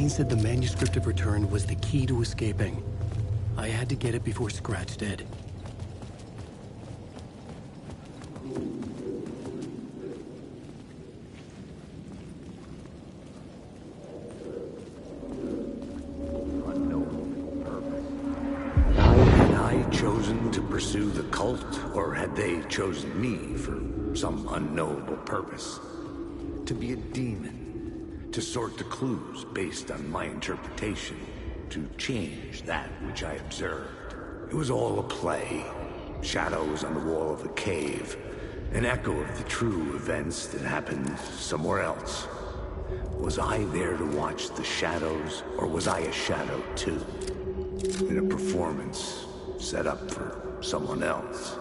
Kane said the manuscript of Return was the key to escaping. I had to get it before Scratch did. Pursue the cult, or had they chosen me for some unknowable purpose? To be a demon, to sort the clues based on my interpretation, to change that which I observed. It was all a play. Shadows on the wall of the cave, an echo of the true events that happened somewhere else. Was I there to watch the shadows, or was I a shadow too? In a performance set up for someone else.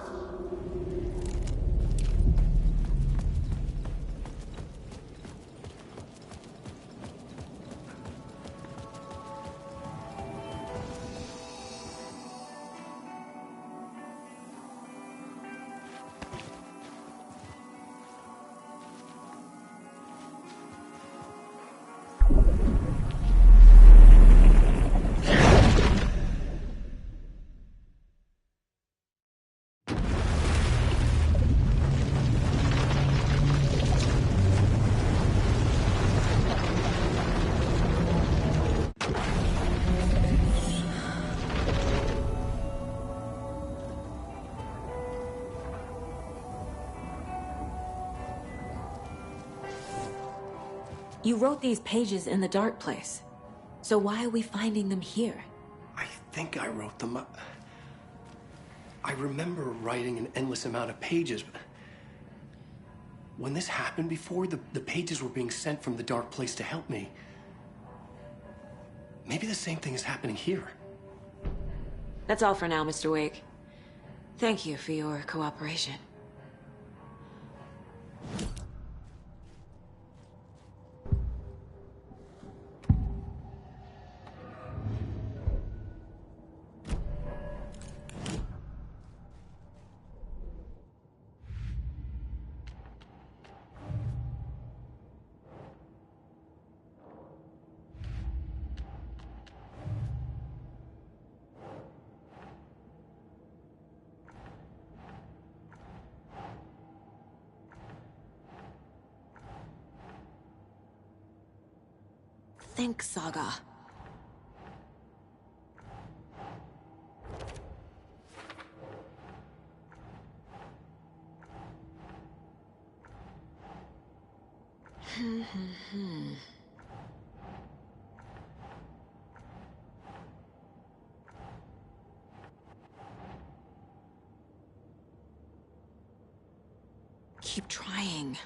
You wrote these pages in the dark place. So why are we finding them here? I think I wrote them. I remember writing an endless amount of pages. When this happened before, the pages were being sent from the dark place to help me. Maybe the same thing is happening here. That's all for now, Mr. Wake. Thank you for your cooperation. Think, Saga. Keep trying.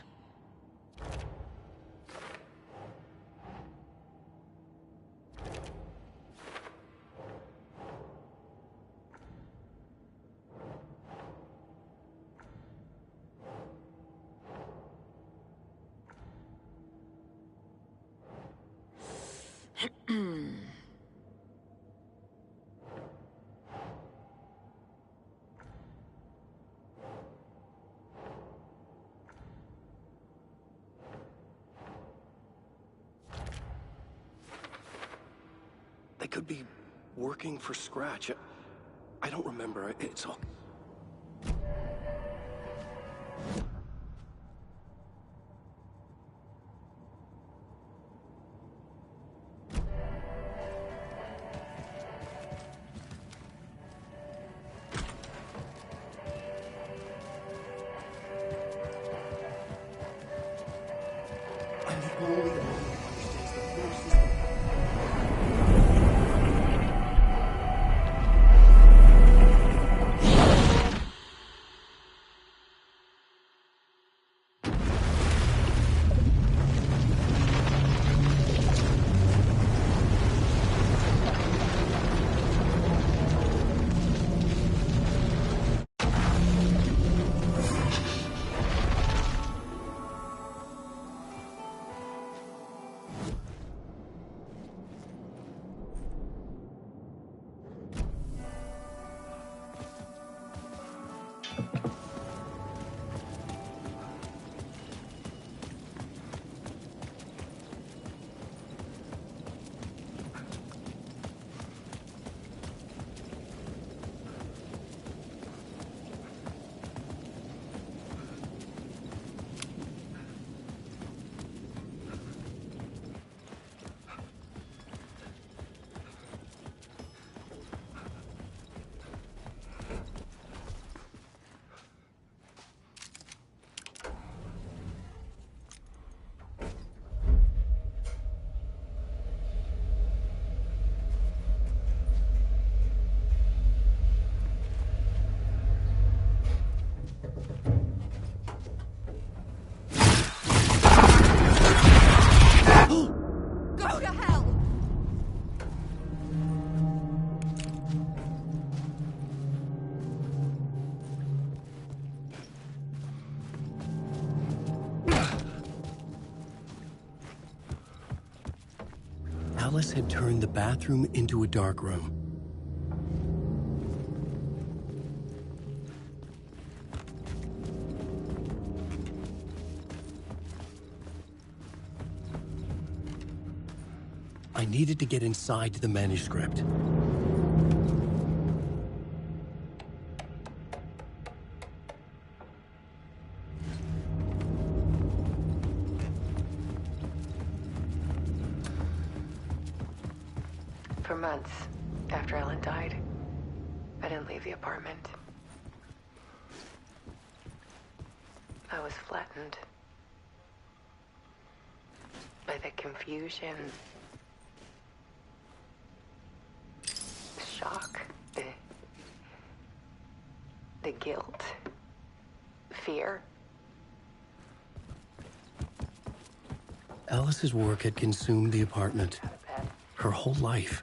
They could be working for Scratch. I don't remember. It's all... I'm the only one who understands the forces that... Ellis had turned the bathroom into a dark room. I needed to get inside the manuscript. For months after Ellen died, I didn't leave the apartment. I was flattened by the confusion, the shock, the guilt, fear. Alice's work had consumed the apartment, her whole life.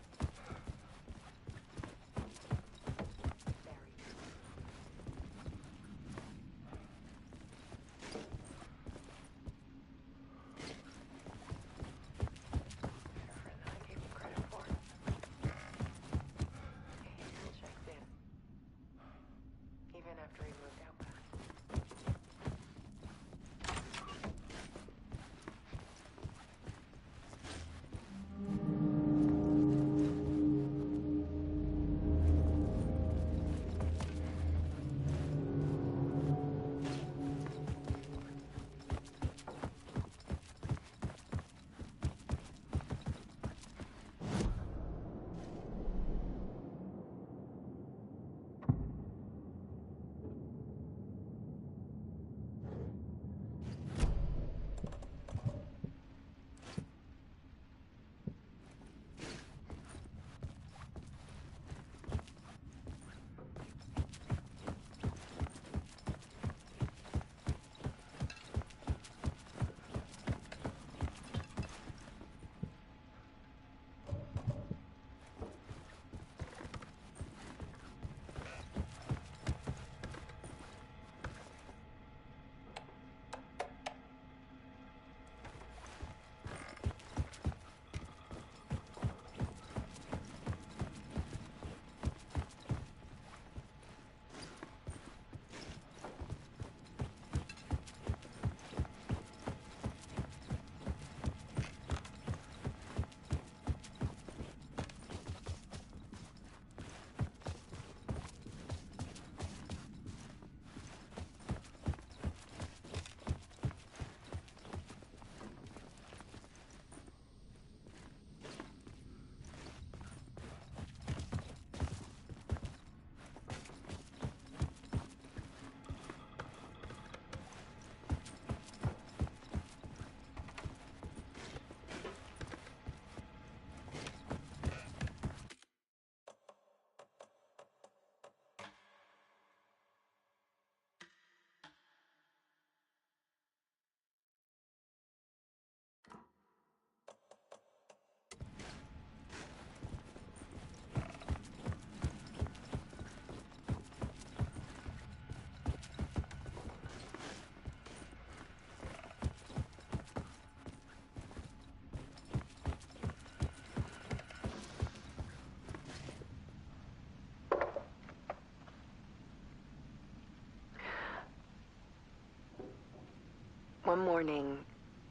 One morning,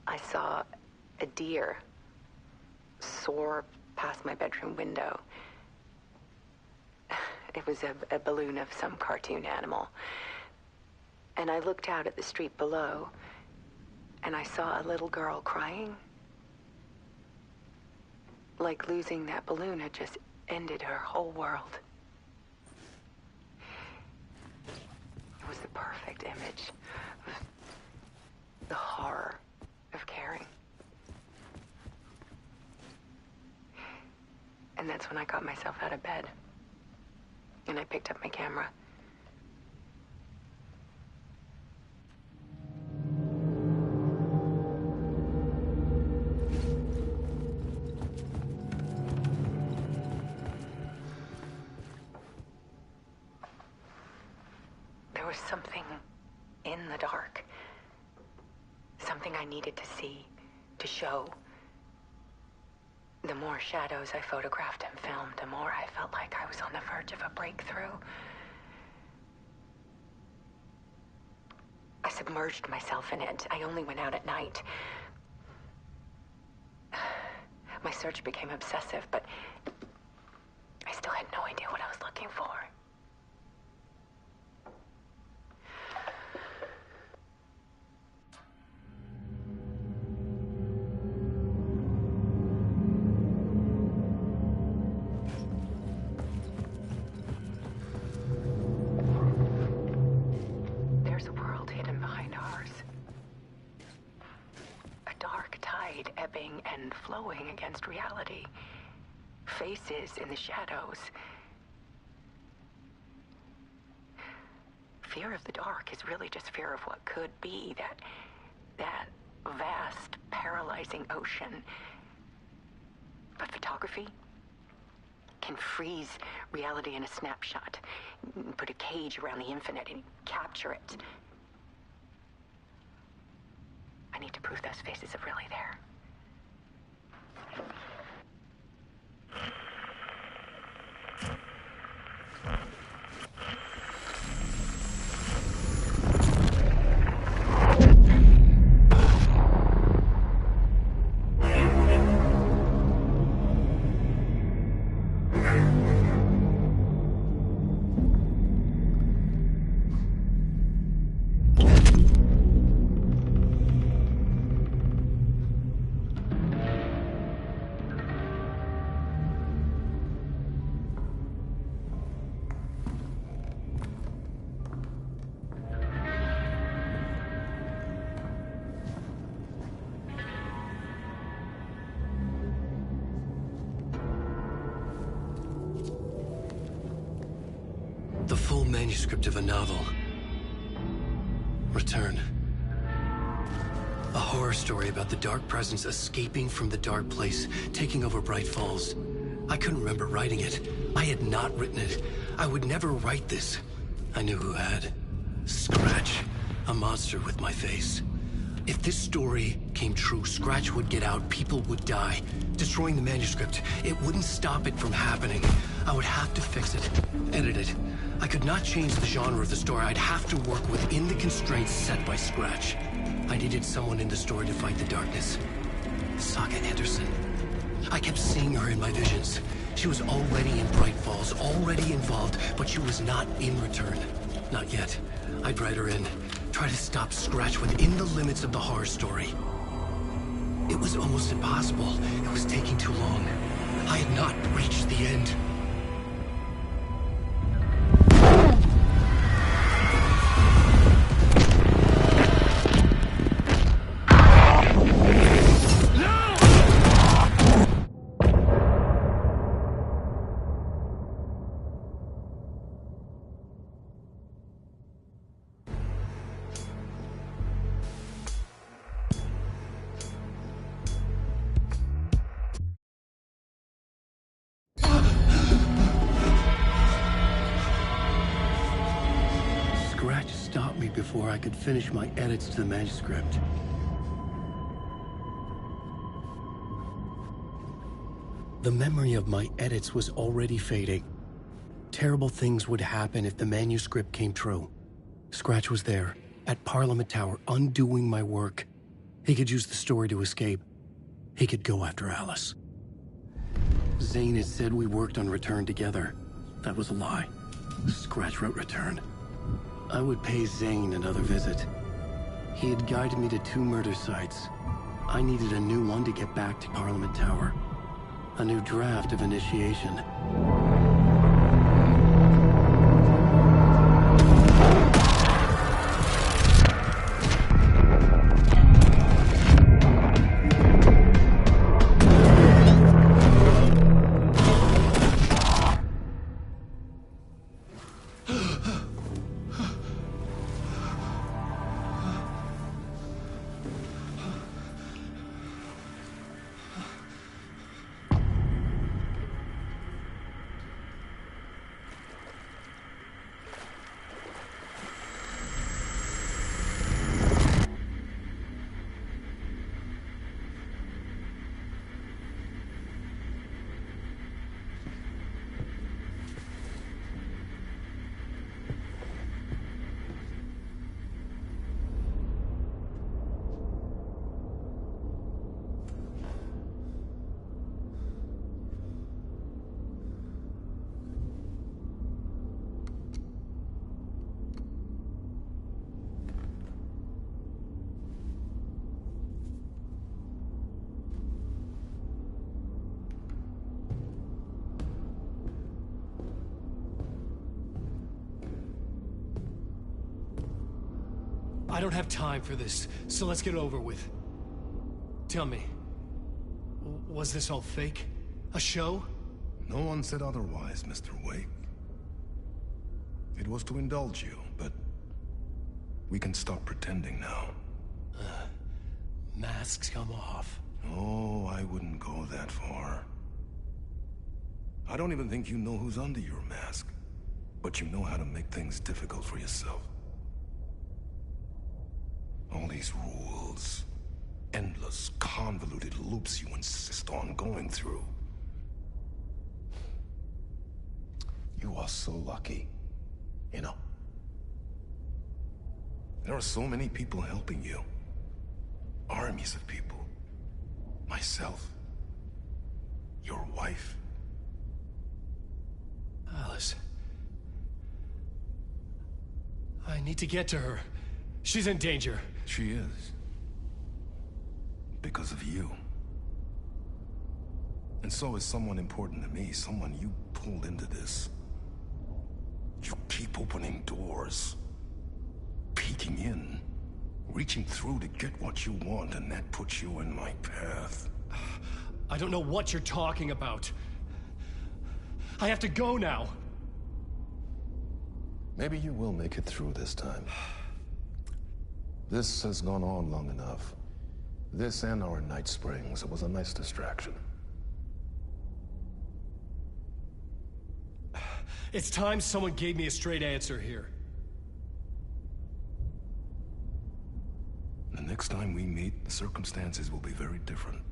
I saw a deer soar past my bedroom window. It was a balloon of some cartoon animal. And I looked out at the street below, and I saw a little girl crying. Like losing that balloon had just ended her whole world. It was the perfect image of the horror of caring. And that's when I got myself out of bed. And I picked up my camera. There was something in the dark. Something I needed to see, to show. The more shadows I photographed and filmed, the more I felt like I was on the verge of a breakthrough. I submerged myself in it. I only went out at night. My search became obsessive, but I still had no idea what I was looking for. There's a world hidden behind ours. A dark tide ebbing and flowing against reality. Faces in the shadows. Fear of the dark is really just fear of what could be, that vast, paralyzing ocean. But photography can freeze reality in a snapshot, put a cage around the infinite and capture it. I need to prove those faces are really there. The full manuscript of a novel. Return. A horror story about the dark presence escaping from the dark place, taking over Bright Falls. I couldn't remember writing it. I had not written it. I would never write this. I knew who had. Scratch. A monster with my face. If this story came true, Scratch would get out, people would die. Destroying the manuscript, it wouldn't stop it from happening. I would have to fix it, edit it. I could not change the genre of the story. I'd have to work within the constraints set by Scratch. I needed someone in the story to fight the darkness. Saga Anderson. I kept seeing her in my visions. She was already in Bright Falls, already involved, but she was not in Return. Not yet. I'd write her in. Try to stop Scratch within the limits of the horror story. It was almost impossible. It was taking too long. I had not reached the end. Stopped me before I could finish my edits to the manuscript. The memory of my edits was already fading. Terrible things would happen if the manuscript came true. Scratch was there, at Parliament Tower, undoing my work. He could use the story to escape. He could go after Alice. Zane had said we worked on Return together. That was a lie. Scratch wrote Return. I would pay Zane another visit. He had guided me to 2 murder sites. I needed a new one to get back to Parliament Tower. A new draft of initiation. I don't have time for this, so let's get it over with. Tell me, was this all fake? A show? No one said otherwise, Mr. Wake. It was to indulge you, but we can stop pretending now. Masks come off. Oh, I wouldn't go that far. I don't even think you know who's under your mask, but you know how to make things difficult for yourself. All these rules, endless, convoluted loops you insist on going through. You are so lucky, you know. There are so many people helping you. Armies of people. Myself. Your wife. Alice. I need to get to her. She's in danger. She is. Because of you. And so is someone important to me, someone you pulled into this. You keep opening doors. Peeking in. Reaching through to get what you want, and that puts you in my path. I don't know what you're talking about. I have to go now. Maybe you will make it through this time. This has gone on long enough. This and our night springs. It was a nice distraction. It's time someone gave me a straight answer here. The next time we meet, the circumstances will be very different.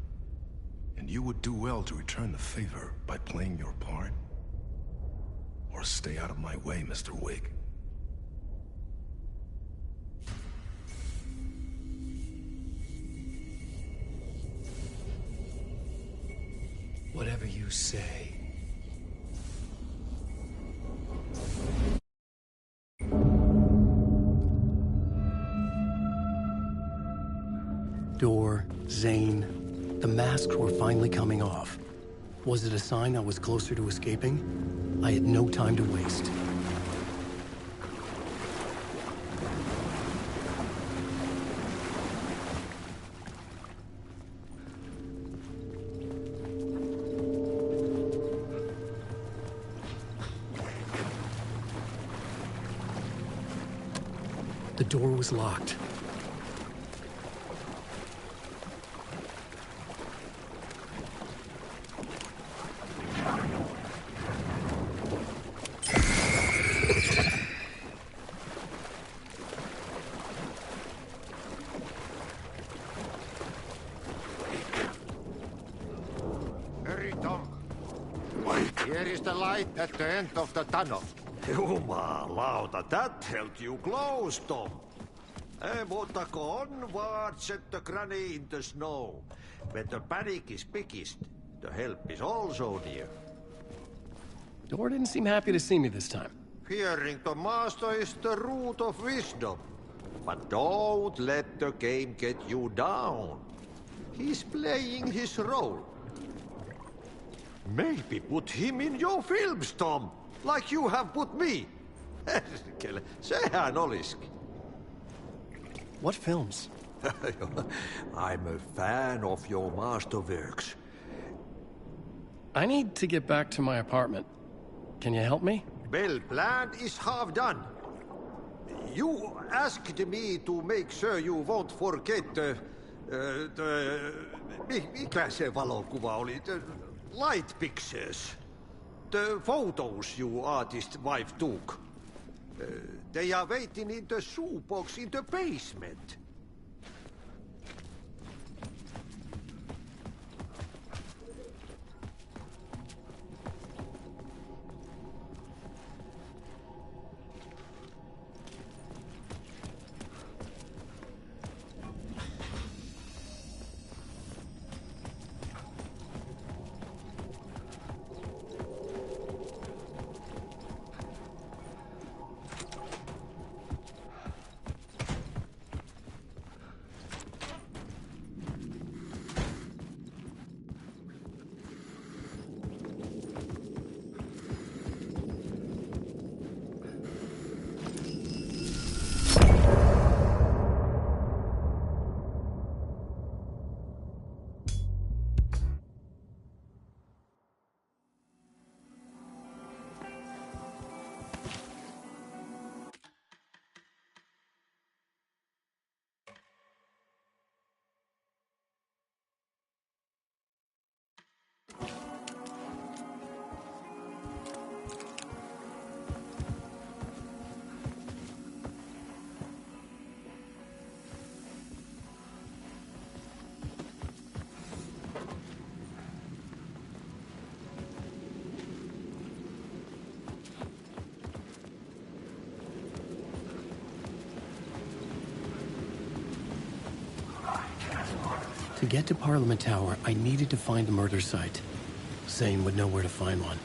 And you would do well to return the favor by playing your part. Or stay out of my way, Mr. Wake. Whatever you say. Door, Zane, the masks were finally coming off. Was it a sign I was closer to escaping? I had no time to waste. The door was locked. Hurry, Tom. Here is the light at the end of the tunnel. Jumalauta, that held you close, Tom. Mutta onward, said the granny in the snow. When the panic is biggest, the help is also near. Door didn't seem happy to see me this time. Fearing the master is the root of wisdom. But don't let the game get you down. He's playing his role. Maybe put him in your films, Tom. Like you have put me. Sehän olisikin. What films? I'm a fan of your masterworks. I need to get back to my apartment. Can you help me? Well, plan is half done. You asked me to make sure you won't forget mikä se valokuva oli? The light pictures. The photos your artist wife took. They are waiting in the shoebox in the basement. To get to Parliament Tower, I needed to find a murder site. Zane would know where to find one.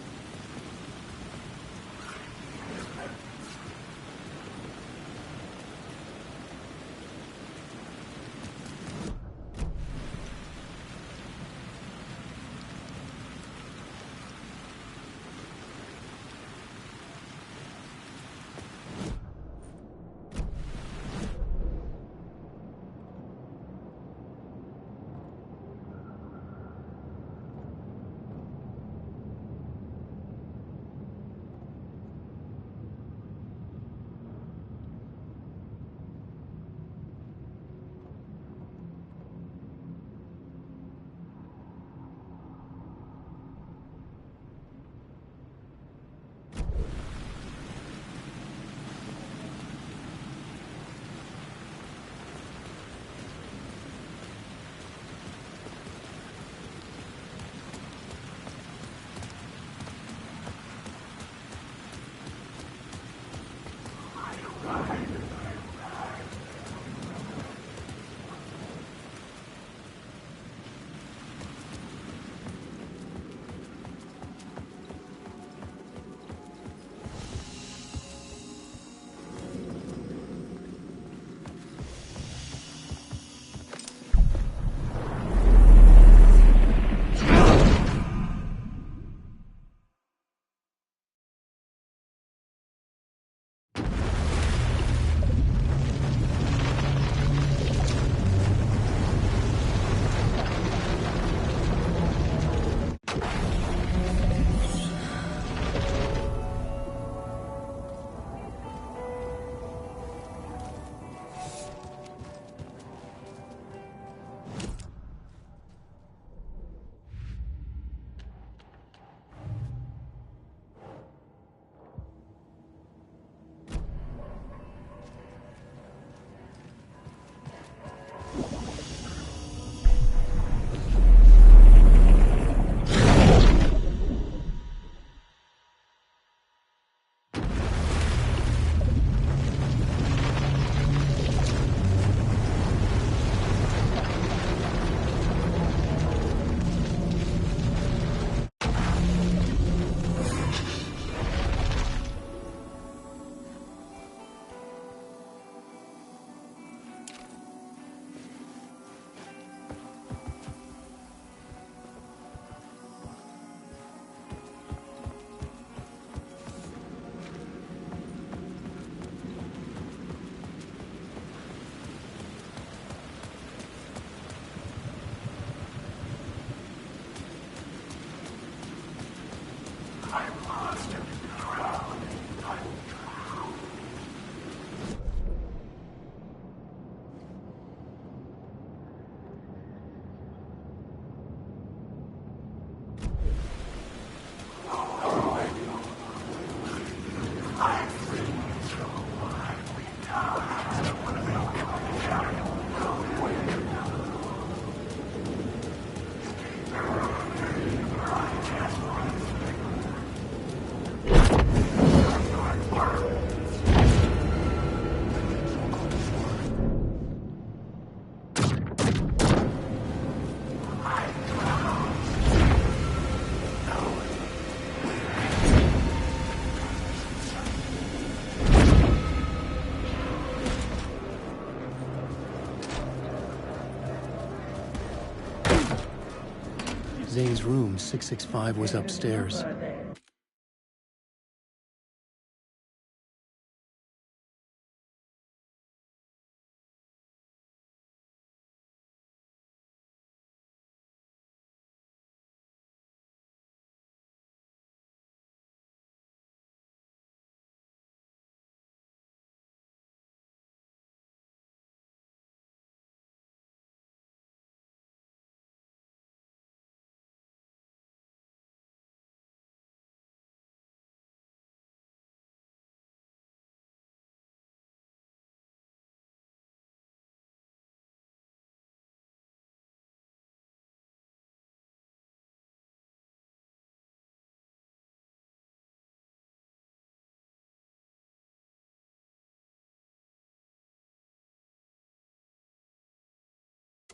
Zane's room, 665, was upstairs.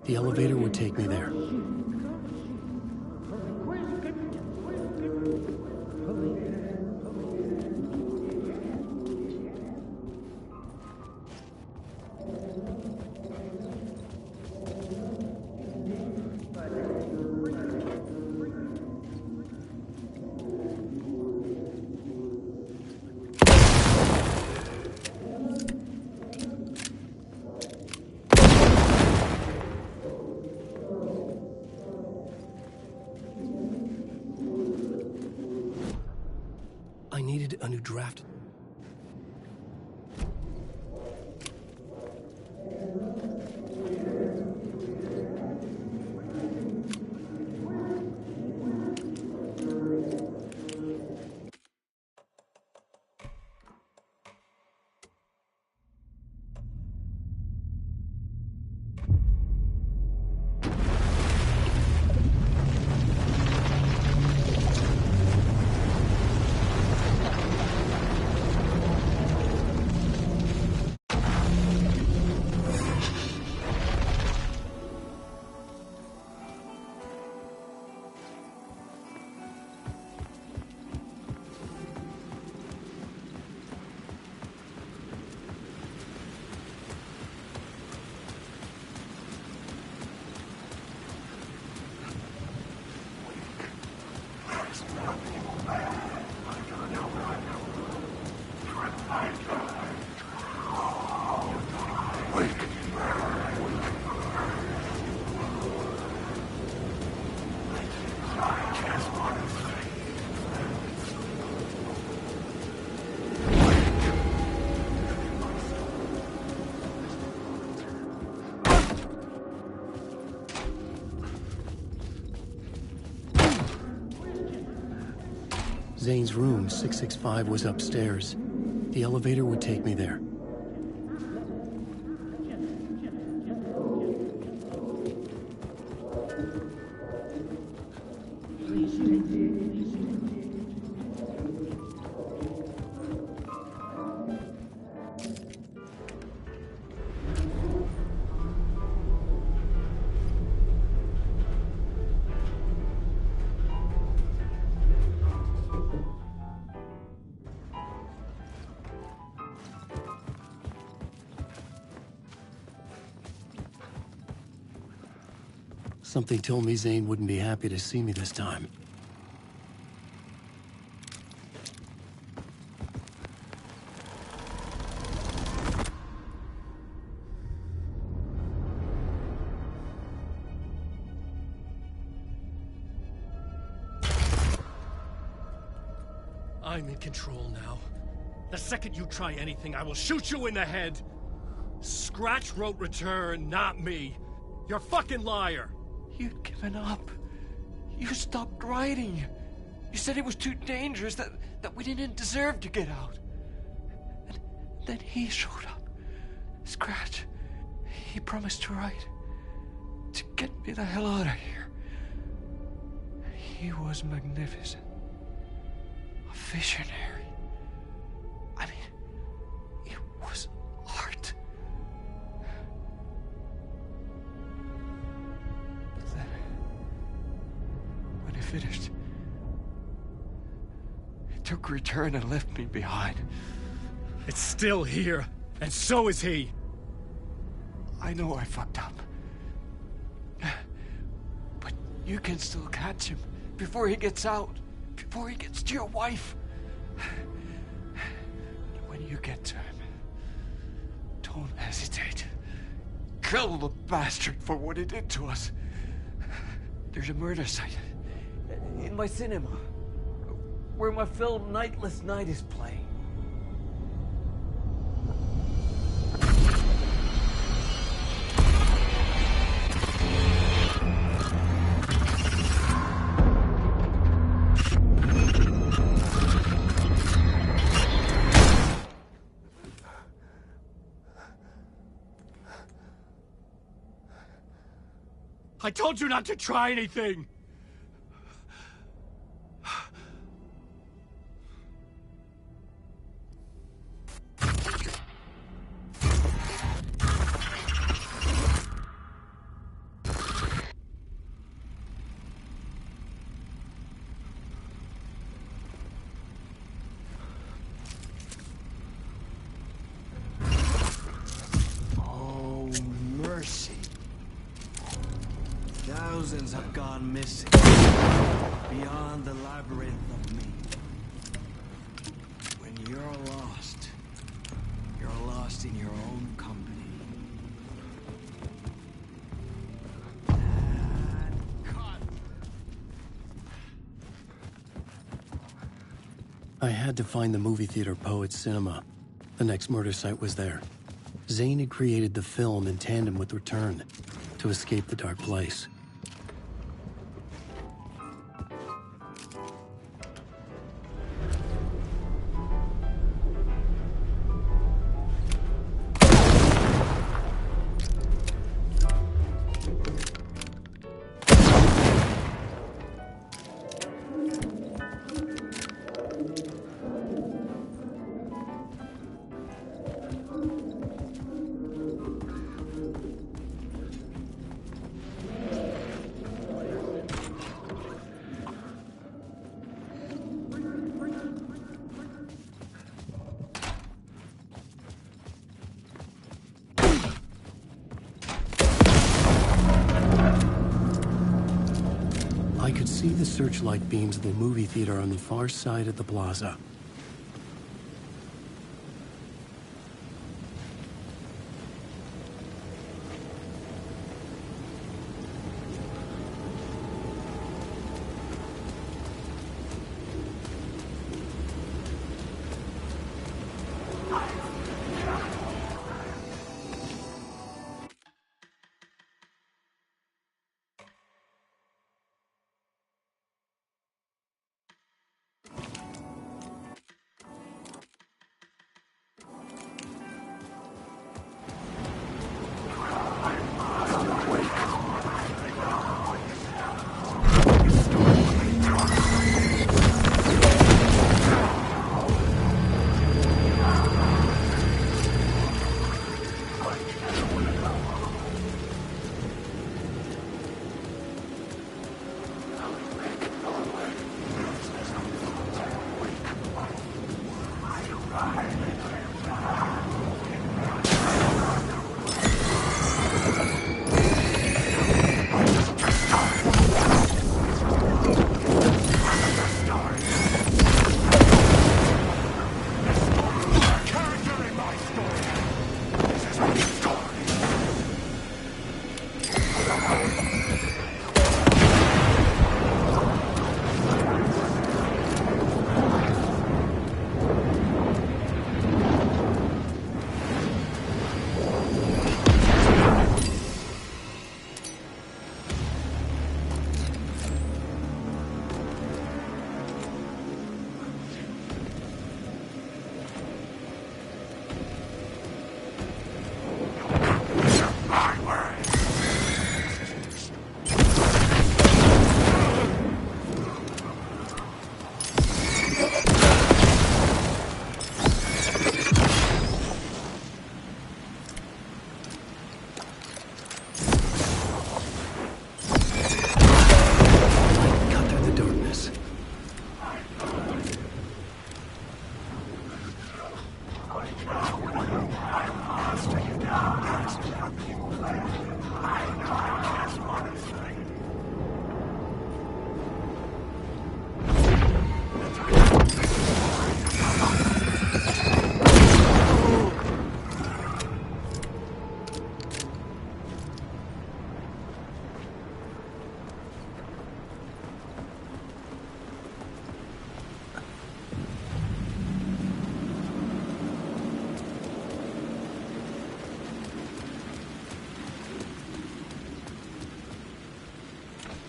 The elevator would take me there. I needed a new draft. Zane's room, 665, was upstairs. The elevator would take me there. Something told me Zane wouldn't be happy to see me this time. I'm in control now. The second you try anything, I will shoot you in the head. Scratch wrote return, not me. You're a fucking liar. You'd given up. You stopped writing. You said it was too dangerous, that we didn't deserve to get out. And then he showed up. Scratch. He promised to write. To get me the hell out of here. He was magnificent. A visionary. I mean, it was art. But then, when he finished, he took return and left me behind. It's still here, and so is he. I know I fucked up. But you can still catch him before he gets out. Before he gets to your wife. When you get to him, don't hesitate. Kill the bastard for what he did to us. There's a murder site in my cinema where my film Nightless Night is playing. I told you not to try anything! Thousands have gone missing. Beyond the labyrinth of me. When you're lost in your own company. I had to find the movie theater Poets Cinema. The next murder site was there. Zane had created the film in tandem with Return to escape the dark place. I could see the searchlight beams of the movie theater on the far side of the plaza.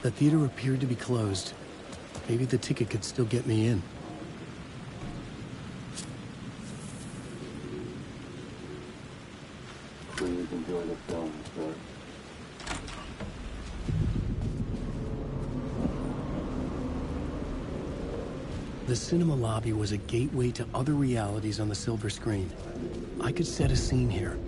The theater appeared to be closed. Maybe the ticket could still get me in. Please enjoy the film, sir. The cinema lobby was a gateway to other realities on the silver screen. I could set a scene here.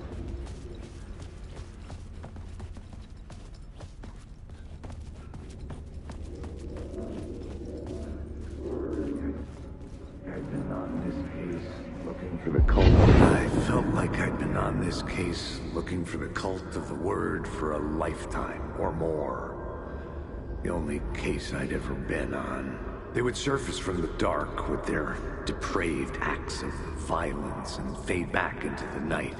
I felt like I'd been on this case looking for the cult of the word for a lifetime or more. The only case I'd ever been on. They would surface from the dark with their depraved acts of violence and fade back into the night,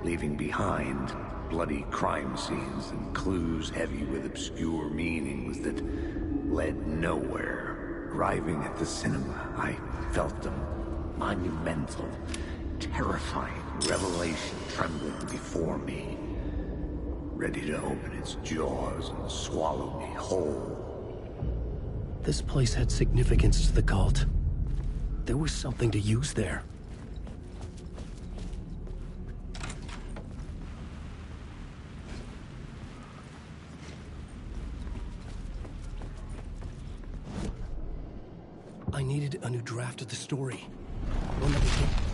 leaving behind bloody crime scenes and clues heavy with obscure meanings that led nowhere. Arriving at the cinema, I felt a monumental, terrifying revelation trembling before me, ready to open its jaws and swallow me whole. This place had significance to the cult. There was something to use there. I needed a new draft of the story. One that would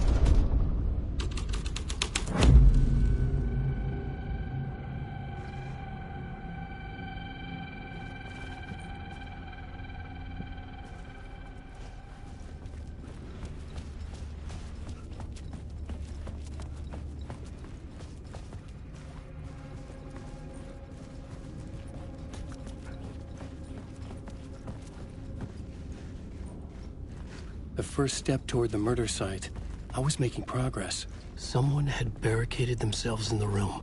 the first step toward the murder site. I was making progress. Someone had barricaded themselves in the room.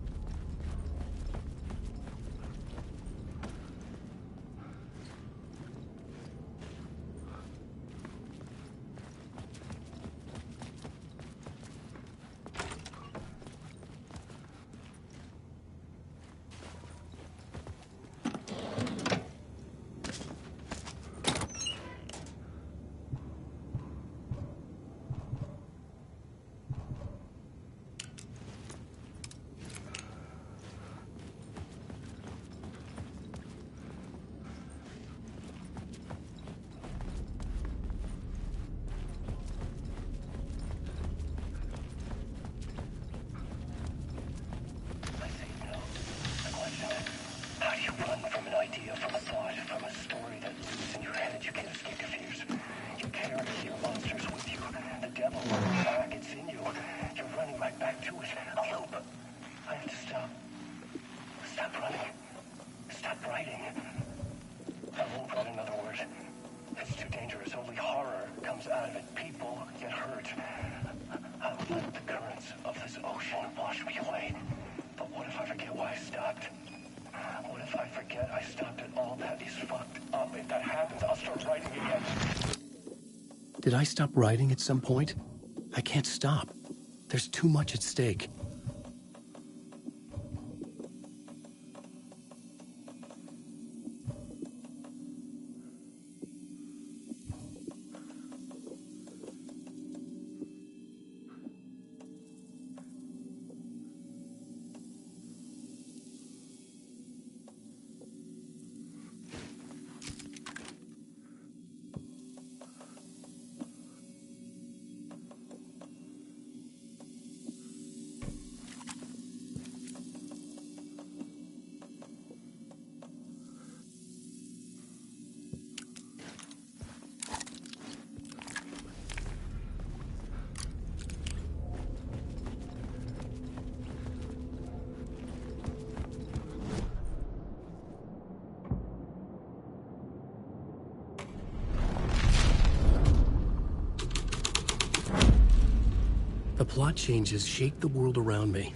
Did I stop writing at some point? I can't stop. There's too much at stake. The plot changes shake the world around me.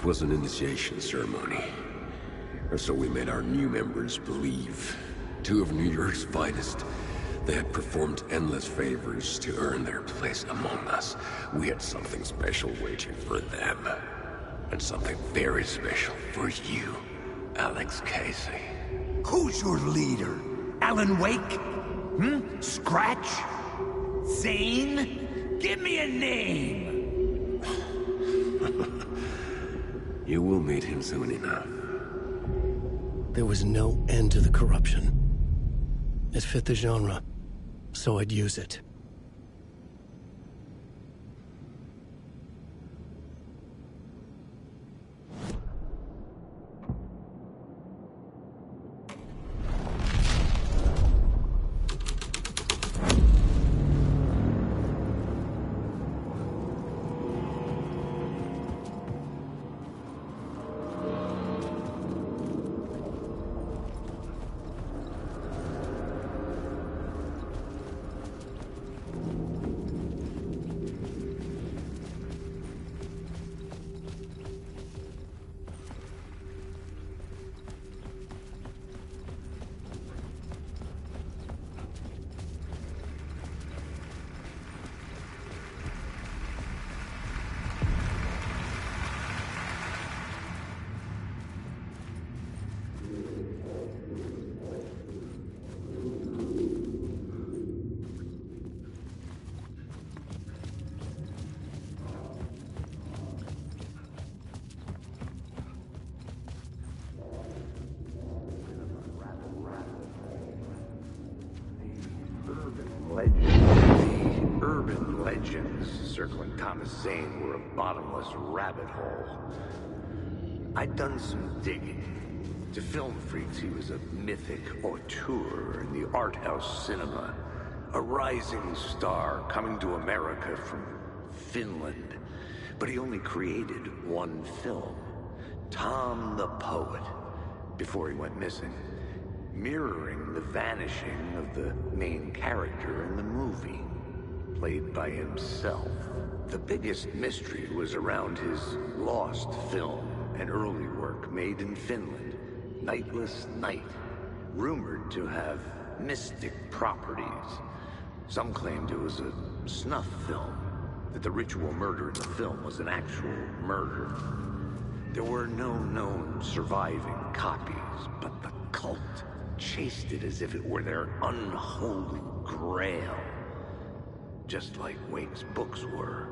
It was an initiation ceremony. Or so we made our new members believe. 2 of New York's finest. They had performed endless favors to earn their place among us. We had something special waiting for them. And something very special for you, Alex Casey. Who's your leader? Alan Wake? Scratch? Zane? Give me a name! You will meet him soon enough. There was no end to the corruption. It fit the genre, so I'd use it. The urban legends circling Thomas Zane were a bottomless rabbit hole. I'd done some digging. To film freaks, he was a mythic auteur in the art house cinema. A rising star coming to America from Finland. But he only created one film, Tom the Poet, before he went missing. Mirroring the vanishing of the main character in the movie, played by himself. The biggest mystery was around his lost film, an early work made in Finland, Nightless Night, rumored to have mystic properties. Some claimed it was a snuff film, that the ritual murder in the film was an actual murder. There were no known surviving copies, but the cult chased it as if it were their unholy grail. Just like Wake's books were.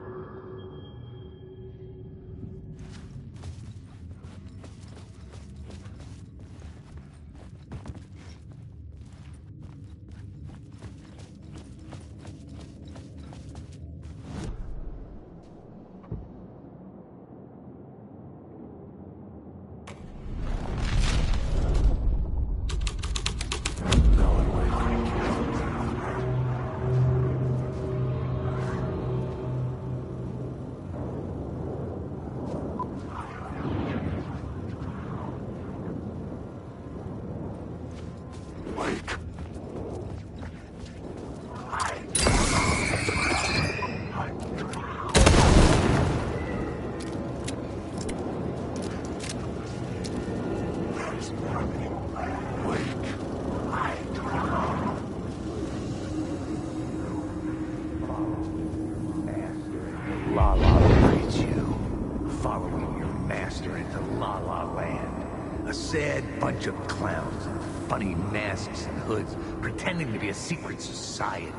Bunch of clowns in funny masks and hoods, pretending to be a secret society.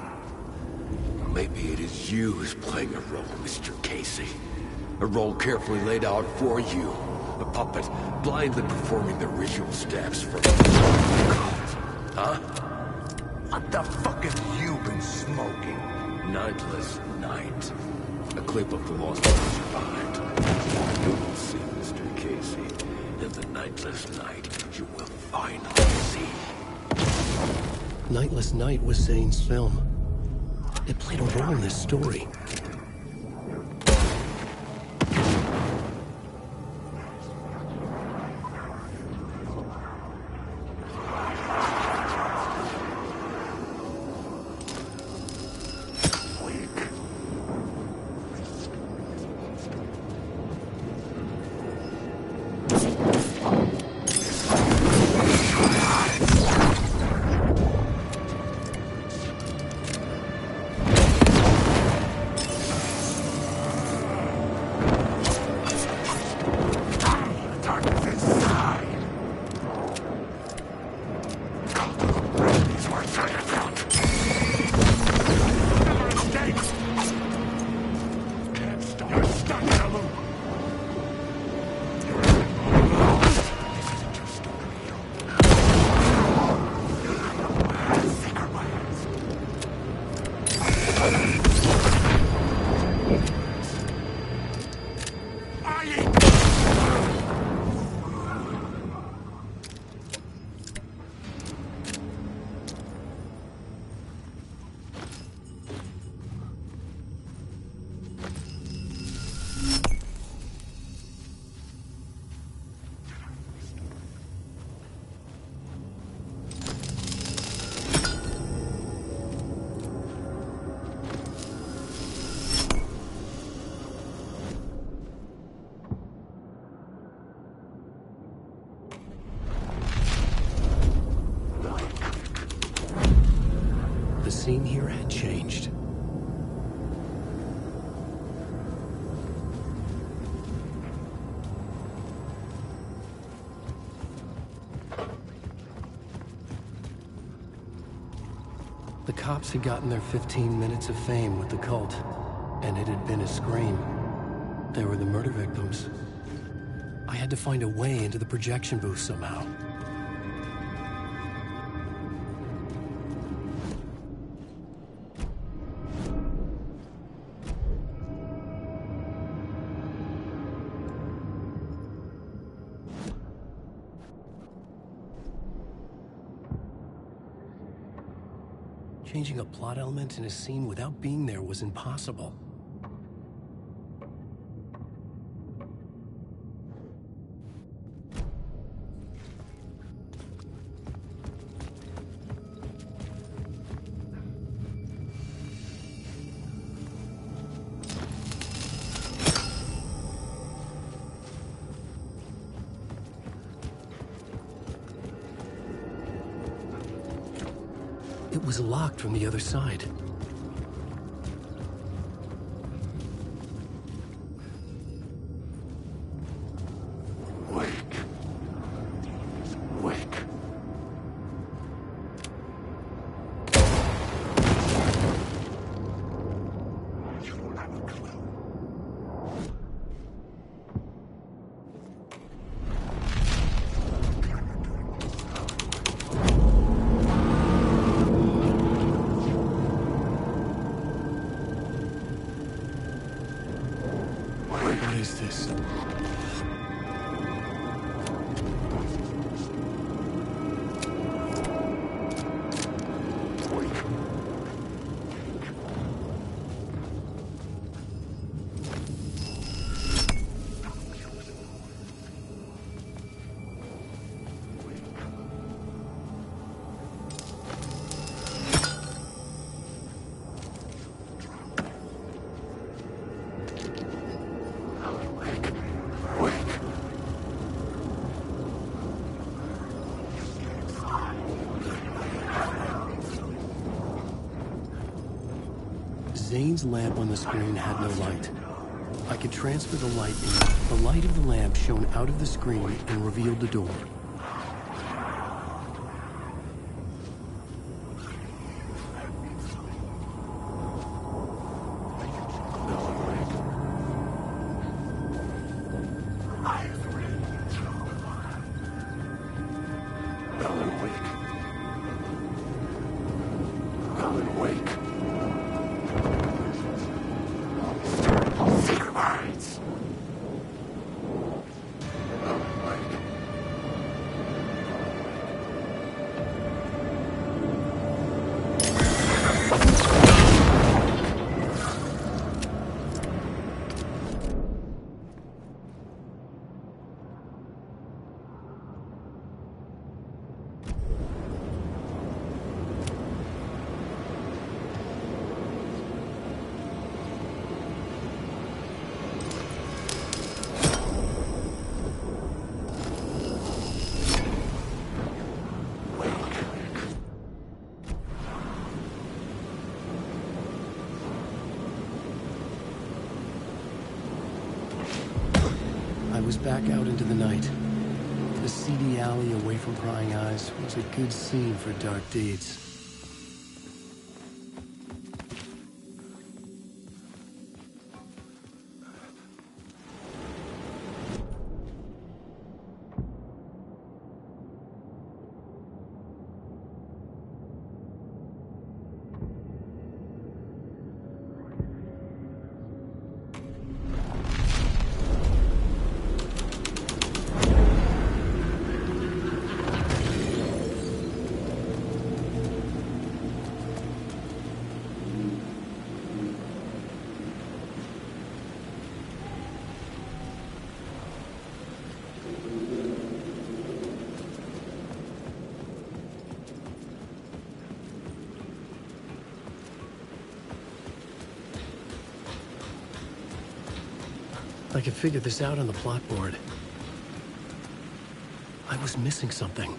Maybe it is you who's playing a role, Mr. Casey. A role carefully laid out for you. A puppet, blindly performing the ritual steps for the cult. Huh? What the fuck have you been smoking? Nightless Night. A clip of the lost one survived. You will see, Mr. Casey. In the Nightless Night, you will finally see. Nightless Night was Zane's film. It played a role in this story. scene here had changed. The cops had gotten their 15 minutes of fame with the cult, and it had been a scream. They were the murder victims. I had to find a way into the projection booth somehow. Changing a plot element in a scene without being there was impossible. It was locked from the other side. Wake. Wake. You don't have a clue. What is this? Zane's lamp on the screen had no light. I could transfer the light in. The light of the lamp shone out of the screen and revealed the door. I was back out into the night. The seedy alley away from prying eyes was a good scene for dark deeds. I could figure this out on the plot board. I was missing something.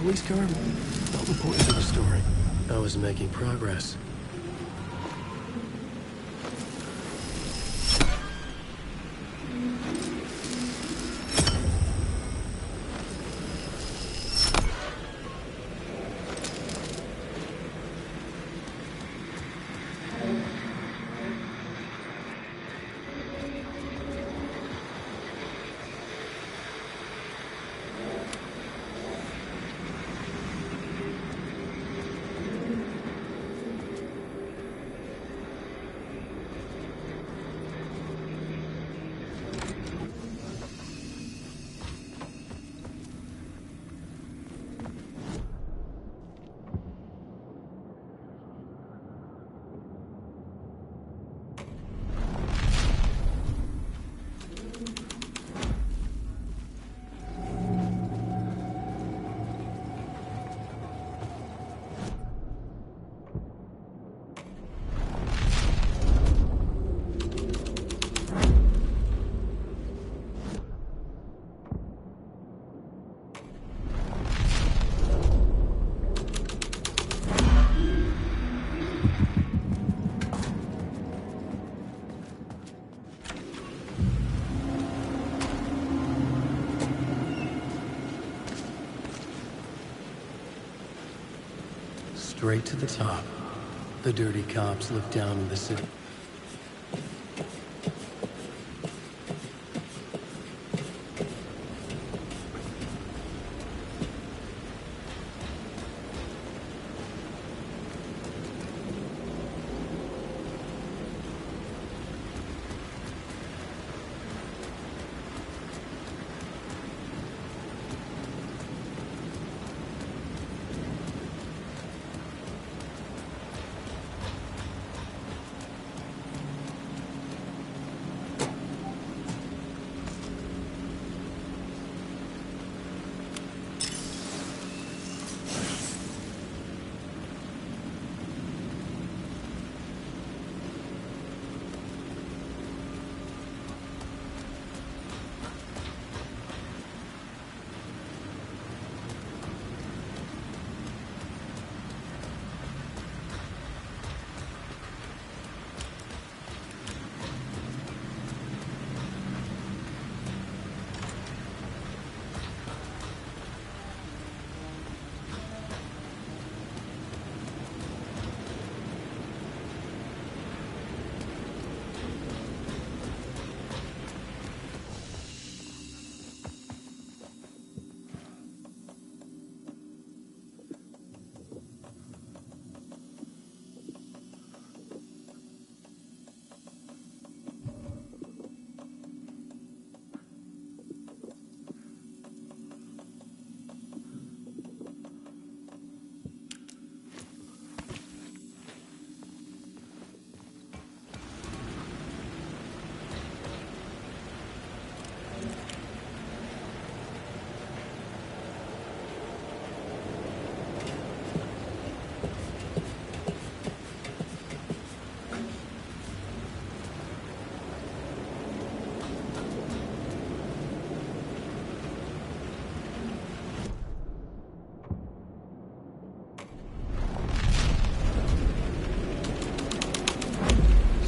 police car felt important to the story. I was making progress. Straight to the top. The dirty cops look down in the city.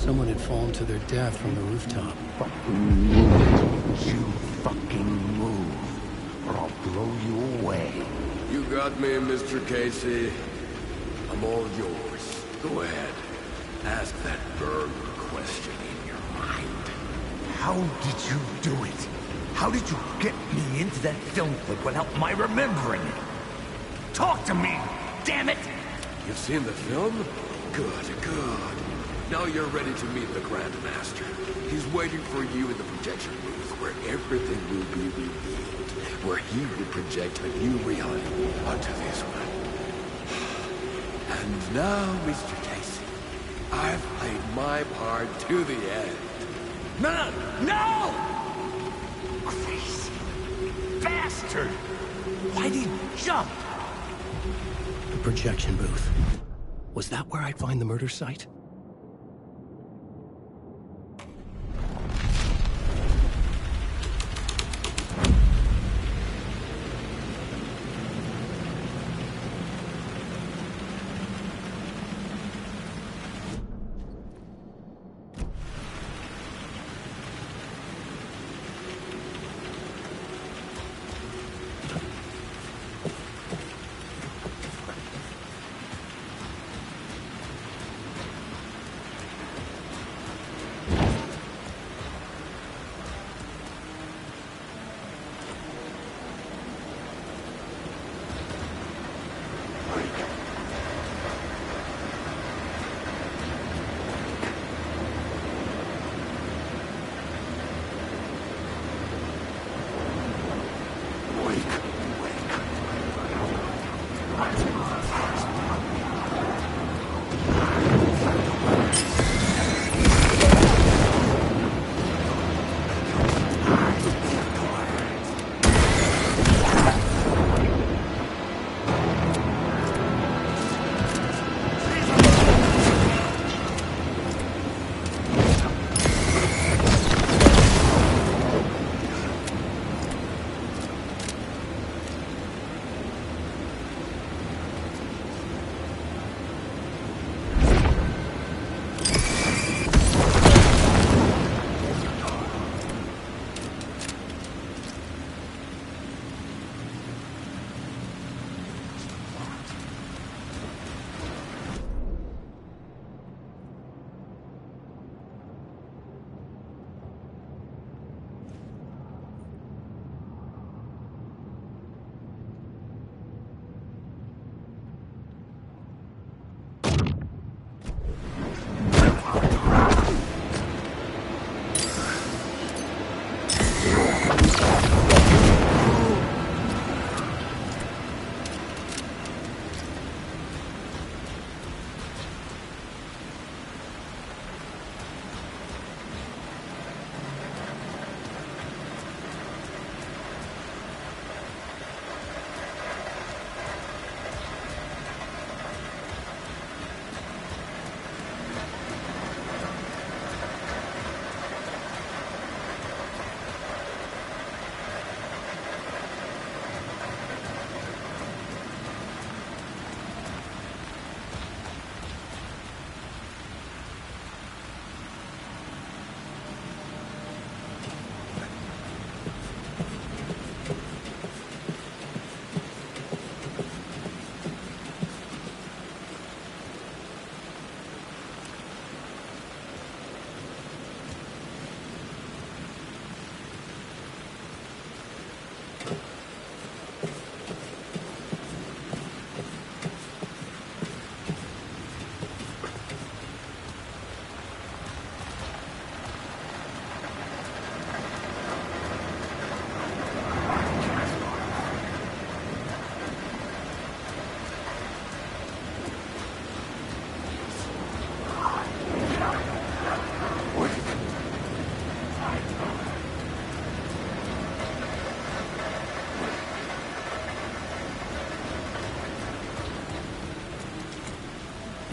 Someone had fallen to their death from the rooftop. Fucking move. You fucking move, or I'll blow you away. You got me, Mr. Casey. I'm all yours. Go ahead. Ask that burn question in your mind. How did you do it? How did you get me into that film clip without my remembering it? Talk to me, damn it! You've seen the film? Good, good. Now you're ready to meet the Grand Master. He's waiting for you in the projection booth, where everything will be revealed, where he will project a new reality onto this one. And now, Mr. Casey, I've played my part to the end. No! No! Crazy bastard! Why did he jump? The projection booth. Was that where I'd find the murder site?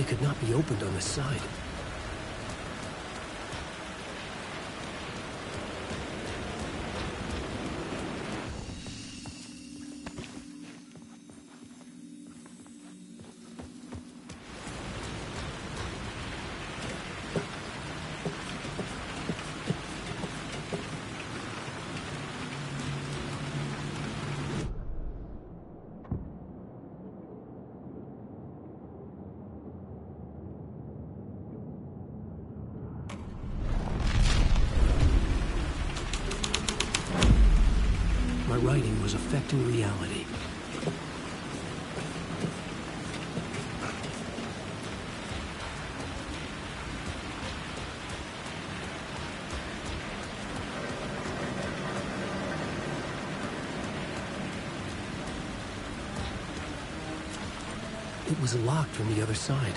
It could not be opened on the side. My writing was affecting reality. It was locked from the other side.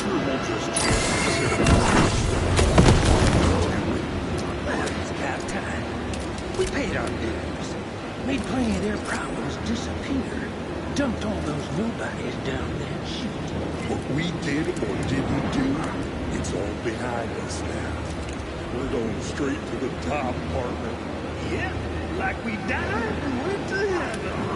sure we'll just sit Well, it's about time. We paid our dues. Made plenty of their problems disappear. Dumped all those nobodies down that chute. What we did or didn't do, it's all behind us now. We're going straight to the top, partner. Yeah, like we died and went to heaven.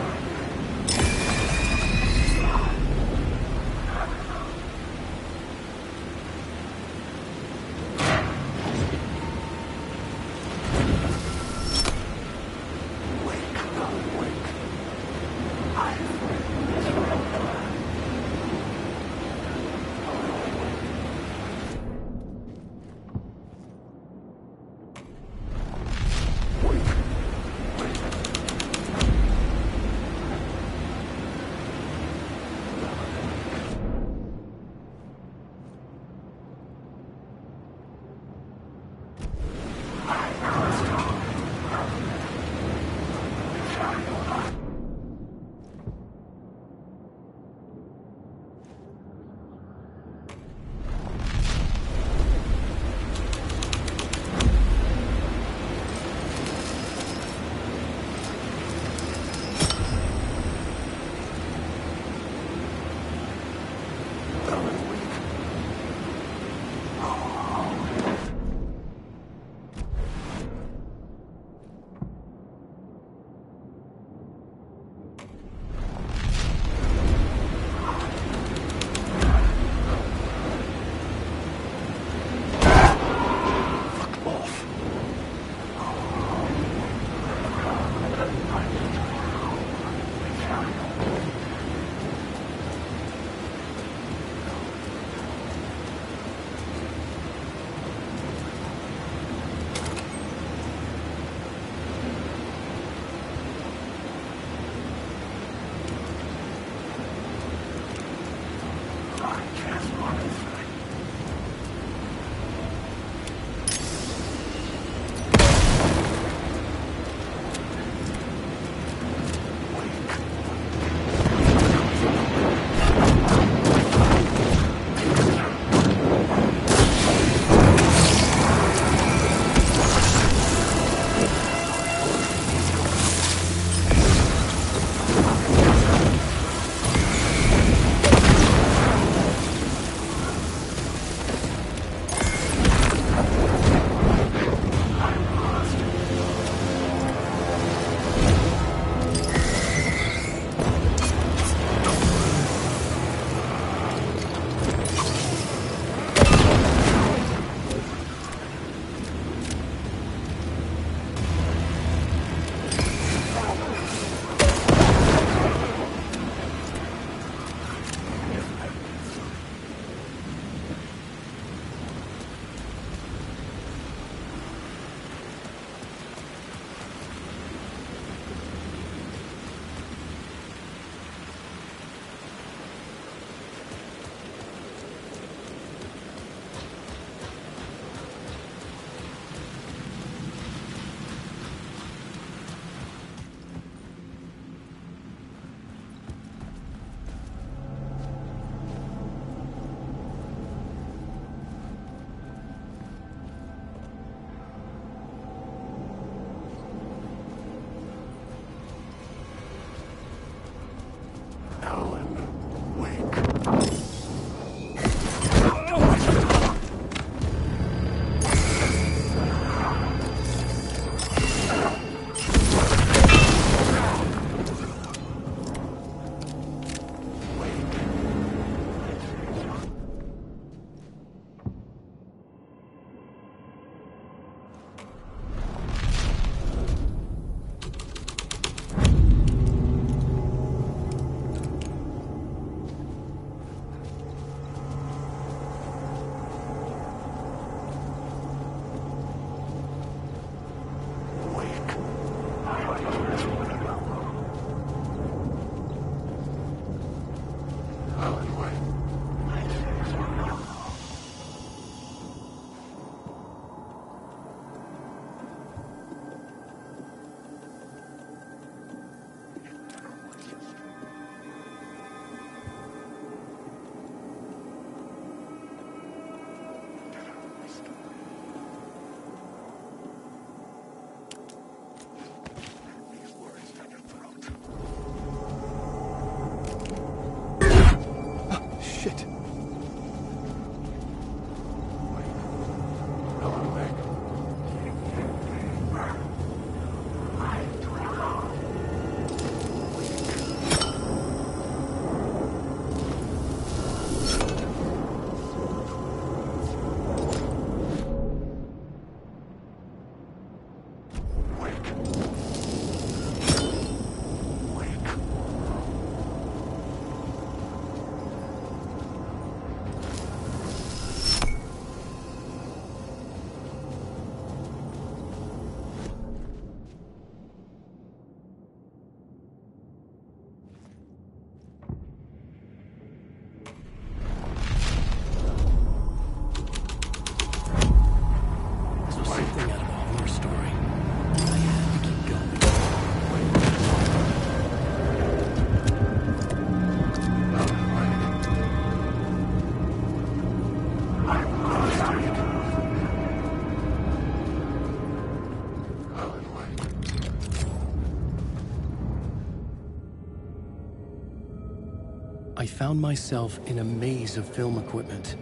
found myself in a maze of film equipment.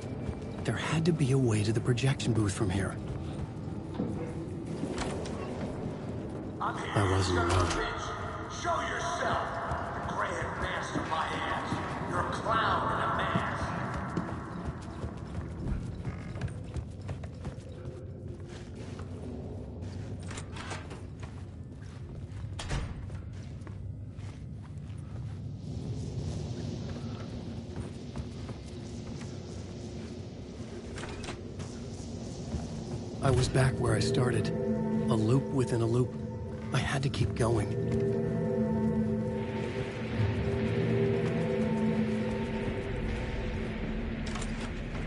There had to be a way to the projection booth from here. I wasn't alone. Show yourself! The grand master of my ass! You're a clown in a mask! I was back where I started. A loop within a loop. I had to keep going.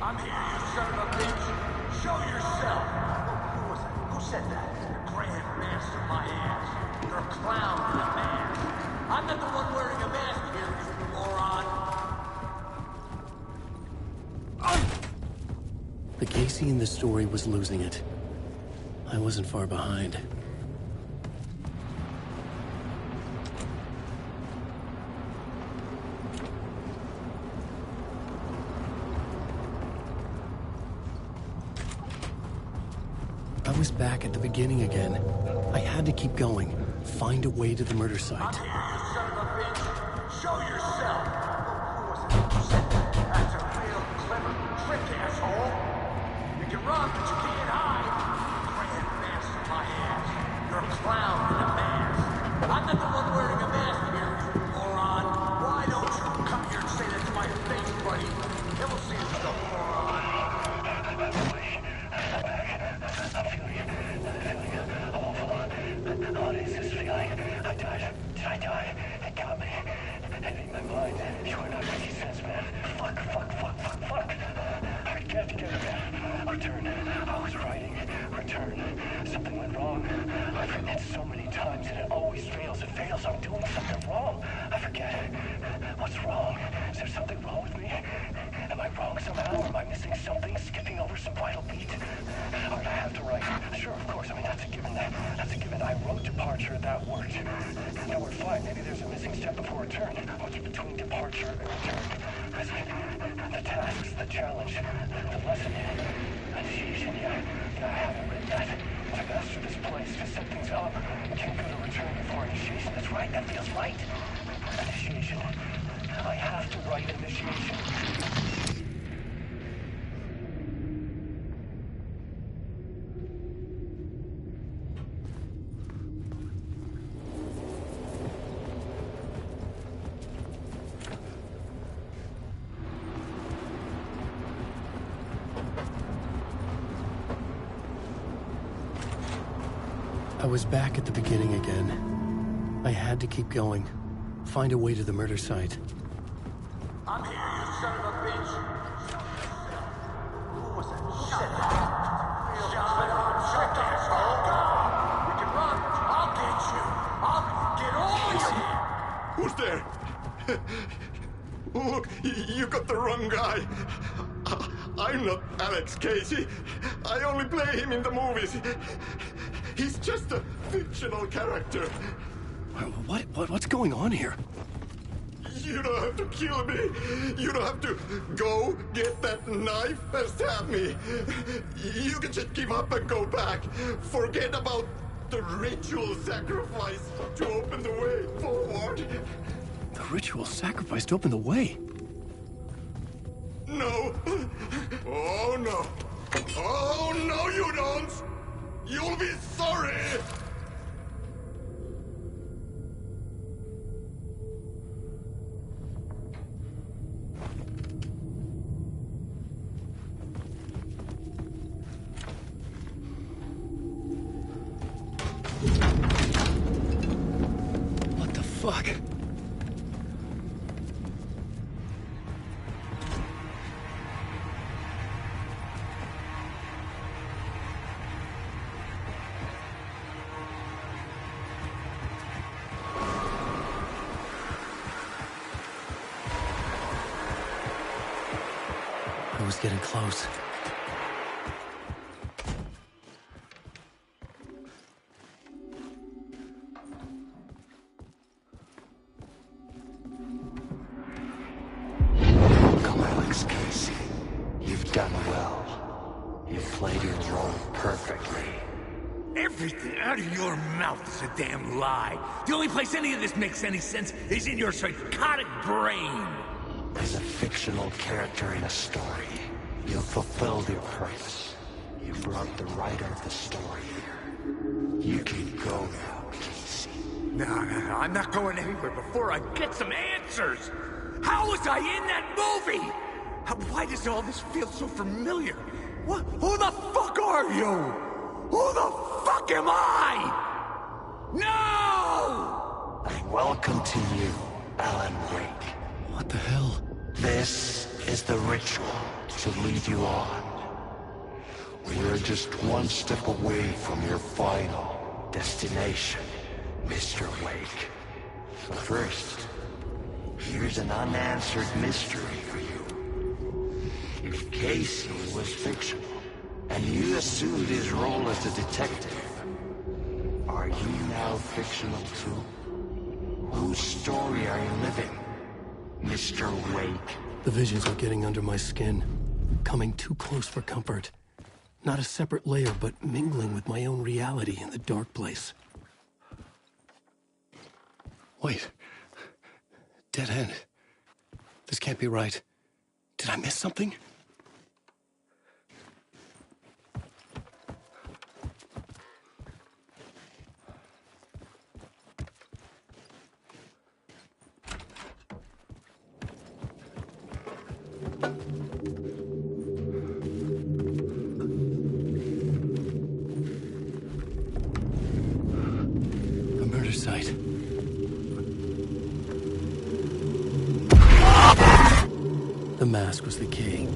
I'm here, you son of a bitch! Show yourself! Who was that? Who said that? The grand master of my ass! You're a clown in a mask! I'm not the one wearing a mask here, you moron! The Casey in the story was losing it. I wasn't far behind. I was back at the beginning again. I had to keep going, find a way to the murder site. I'm here, you son of a bitch! Show yourself! Who was it? Who said that? That's a real clever trick, asshole! You can run, but you can't hide! Grand master of my ass! You're a clown in a mask! I'm not the one wearing a mask here, you moron! Why don't you come here and say that to my face, buddy? Then we'll see who's the moron! What is this feeling? I died. Did I die? It got me. And in my mind, you are not making sense, man. Fuck. I can't get it. Return. I was writing. Return. Something went wrong. I've written it so many times and it always fails. It fails. I'm doing something wrong. I forget. What's wrong? Is there something wrong with me? Am I wrong somehow? Am I missing something? Skipping over some vital beat? Or do I have to write? Sure, of course. I mean, that's a given. That's a given. I wrote departure. That worked. Now we're fine. Maybe there's a missing step before return. What's between departure and return? The tasks, the challenge, the lesson. Initiation, yeah, I haven't written that. To master this place, to set things up. Can't go to return before initiation. That's right. That feels right. Initiation. I have to write initiation. I was back at the beginning again. I had to keep going, find a way to the murder site. I'm here, you son of a bitch! Who was that? Who said that? Real clever trick, asshole! We can run! I'll get you! I'll get all you! Who's there? Look, you got the wrong guy. I'm not Alex Casey. I only play him in the movies. He's just a fictional character. What's going on here? You don't have to kill me. You don't have to go get that knife and stab me. You can just give up and go back. Forget about the ritual sacrifice to open the way forward. The ritual sacrifice to open the way? No. Oh, no. Oh, no, you don't. You'll be sorry. What the fuck? I was getting close. done well. You've played your role perfectly. Everything out of your mouth is a damn lie. The only place any of this makes any sense is in your psychotic brain. As a fictional character in a story, you fulfilled your purpose. You brought the writer of the story here. You can go now, Casey. No, I'm not going anywhere before I get some answers. How was I in that movie? Why does all this feel so familiar? What? Who the fuck are you? Who the fuck am I? No! And welcome to you, Alan Wake. What the hell? This is the ritual to lead you on. We're just one step away from your final destination, Mr. Wake. But first, here's an unanswered mystery for you. If Casey was fictional, and you assumed his role as a detective, are you now fictional too? Whose story are you living, Mr. Wake? The visions are getting under my skin, coming too close for comfort. Not a separate layer, but mingling with my own reality in the dark place. Wait. Dead end. This can't be right. Did I miss something? Site. The mask was the key.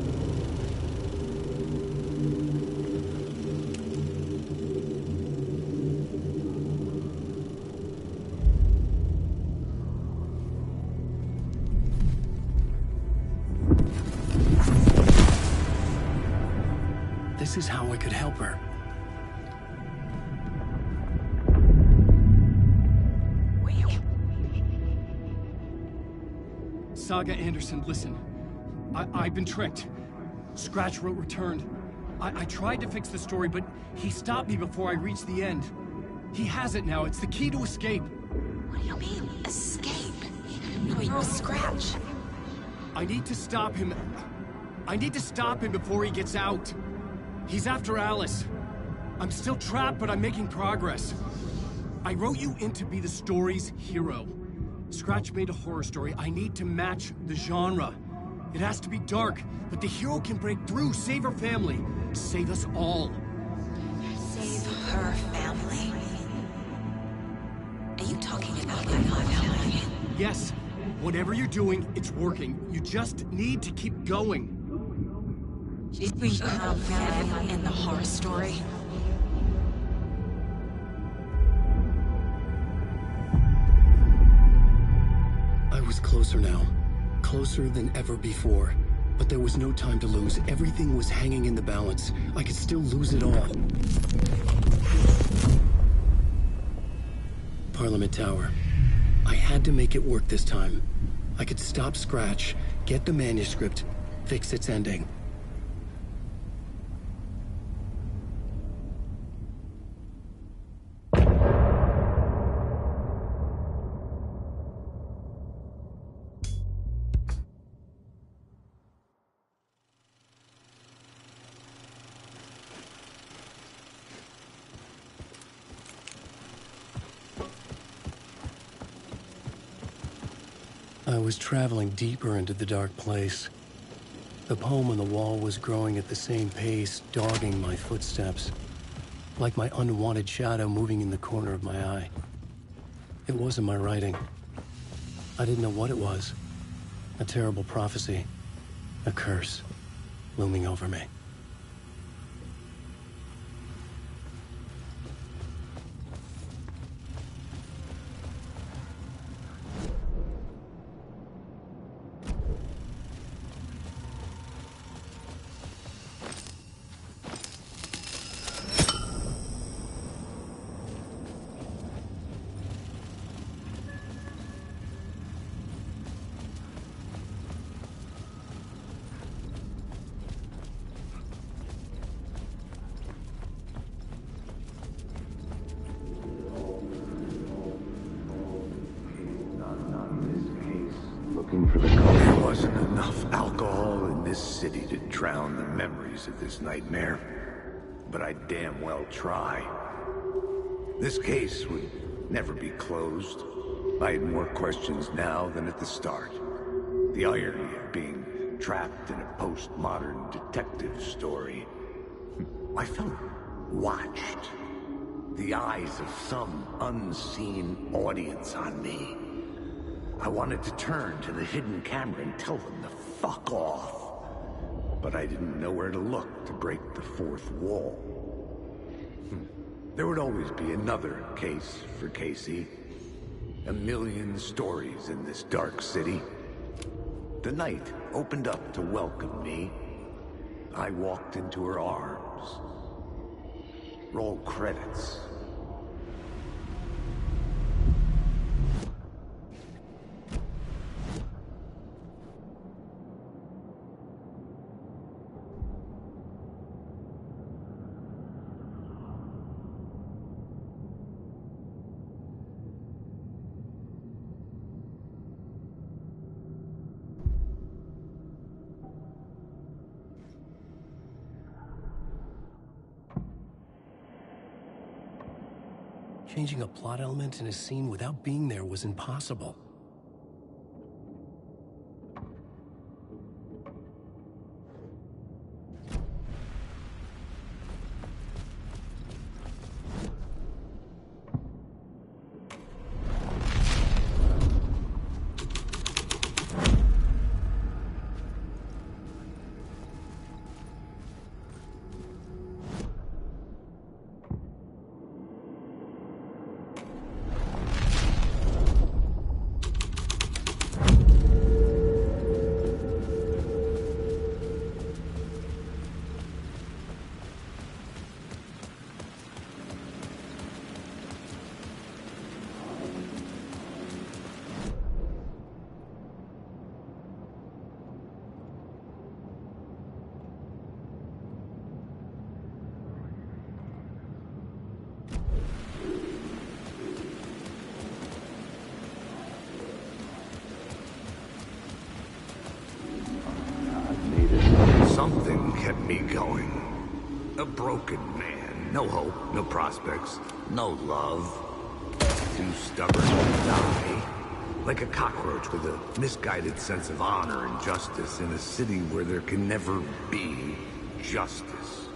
This is how I could help her. Saga Anderson, listen. I've been tricked. Scratch wrote returned. I tried to fix the story, but he stopped me before I reached the end. He has it now. It's the key to escape. What do you mean, escape? Wait, Scratch. I need to stop him. I need to stop him before he gets out. He's after Alice. I'm still trapped, but I'm making progress. I wrote you in to be the story's hero. Scratch made a horror story. I need to match the genre. It has to be dark, but the hero can break through, save her family, save us all. Save her family? Are you talking about my family? Yes. Whatever you're doing, it's working. You just need to keep going. She's her family in the horror story. I was closer now. Closer than ever before. But there was no time to lose. Everything was hanging in the balance. I could still lose it all. Parliament Tower. I had to make it work this time. I could stop Scratch, get the manuscript, fix its ending. I was traveling deeper into the dark place. The poem on the wall was growing at the same pace, dogging my footsteps, like my unwanted shadow moving in the corner of my eye. It wasn't my writing. I didn't know what it was. A terrible prophecy, a curse, looming over me. wasn't enough alcohol in this city to drown the memories of this nightmare, but I'd damn well try. This case would never be closed. I had more questions now than at the start. The irony of being trapped in a postmodern detective story. I felt watched. The eyes of some unseen audience on me. I wanted to turn to the hidden camera and tell them to fuck off. But I didn't know where to look to break the fourth wall. There would always be another case for Casey. A million stories in this dark city. The night opened up to welcome me. I walked into her arms. Roll credits. Changing a plot element in a scene without being there was impossible. Something kept me going. A broken man. No hope, no prospects, no love. Too stubborn to die. Like a cockroach with a misguided sense of honor and justice in a city where there can never be justice.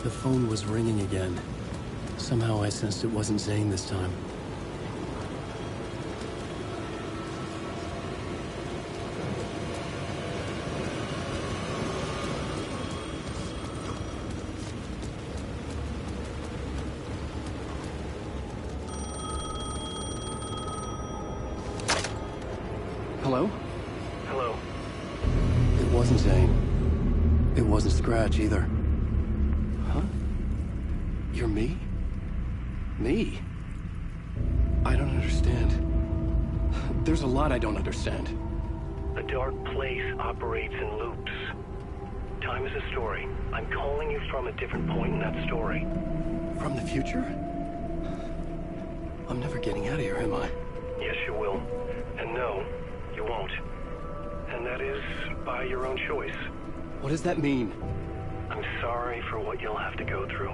The phone was ringing again. Somehow I sensed it wasn't Zane this time. Hello? Hello. It wasn't Zane. It wasn't Scratch either. You're me? Me? I don't understand. There's a lot I don't understand. The dark place operates in loops. Time is a story. I'm calling you from a different point in that story. From the future? I'm never getting out of here, am I? Yes, you will. And no, you won't. And that is by your own choice. What does that mean? I'm sorry for what you'll have to go through.